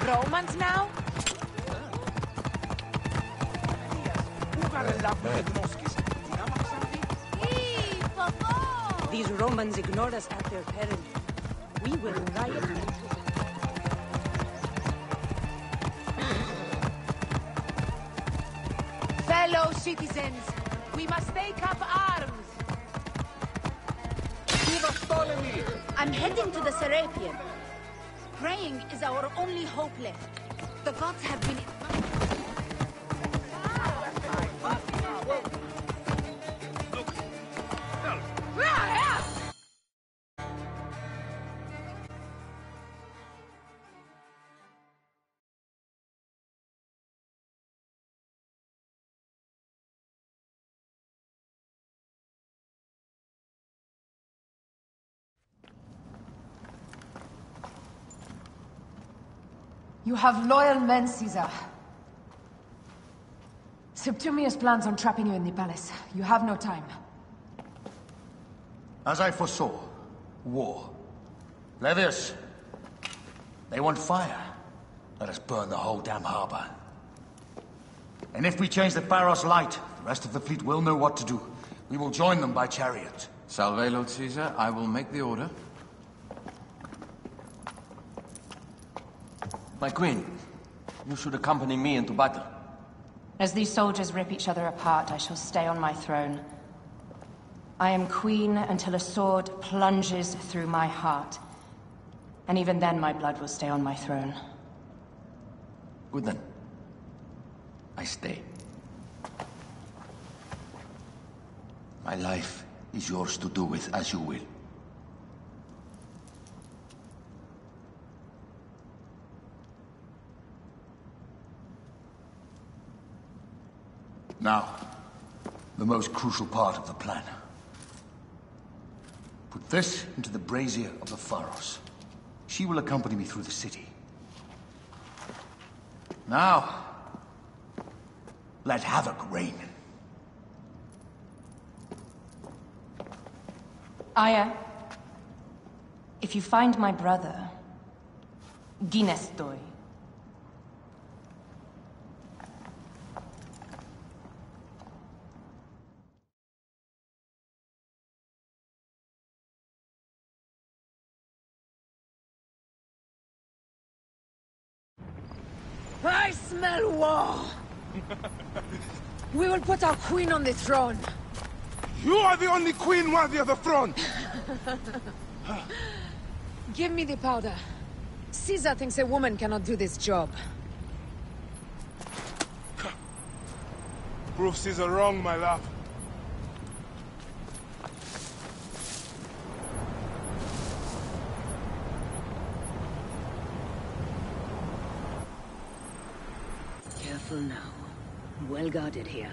Romans now? These Romans ignore us at their peril. We will riot them. Fellow citizens, we must take up arms. I'm heading to the Serapion. Praying is our only hope left. The gods have been... You have loyal men, Caesar. Septimius plans on trapping you in the palace. You have no time. As I foresaw, war. Levius, they want fire. Let us burn the whole damn harbor. And if we change the Pharos light, the rest of the fleet will know what to do. We will join them by chariot. Salve, Lord Caesar. I will make the order. My queen, you should accompany me into battle. As these soldiers rip each other apart, I shall stay on my throne. I am queen until a sword plunges through my heart. And even then my blood will stay on my throne. Good then. I stay. My life is yours to do with as you will. Now, the most crucial part of the plan. Put this into the brazier of the Pharos. She will accompany me through the city. Now, let havoc reign. Aya, if you find my brother, Ginestoi. I smell war! We will put our queen on the throne. You are the only queen worthy of the throne! Give me the powder. Caesar thinks a woman cannot do this job. Prove Caesar wrong, my love. Careful now. Well guarded here.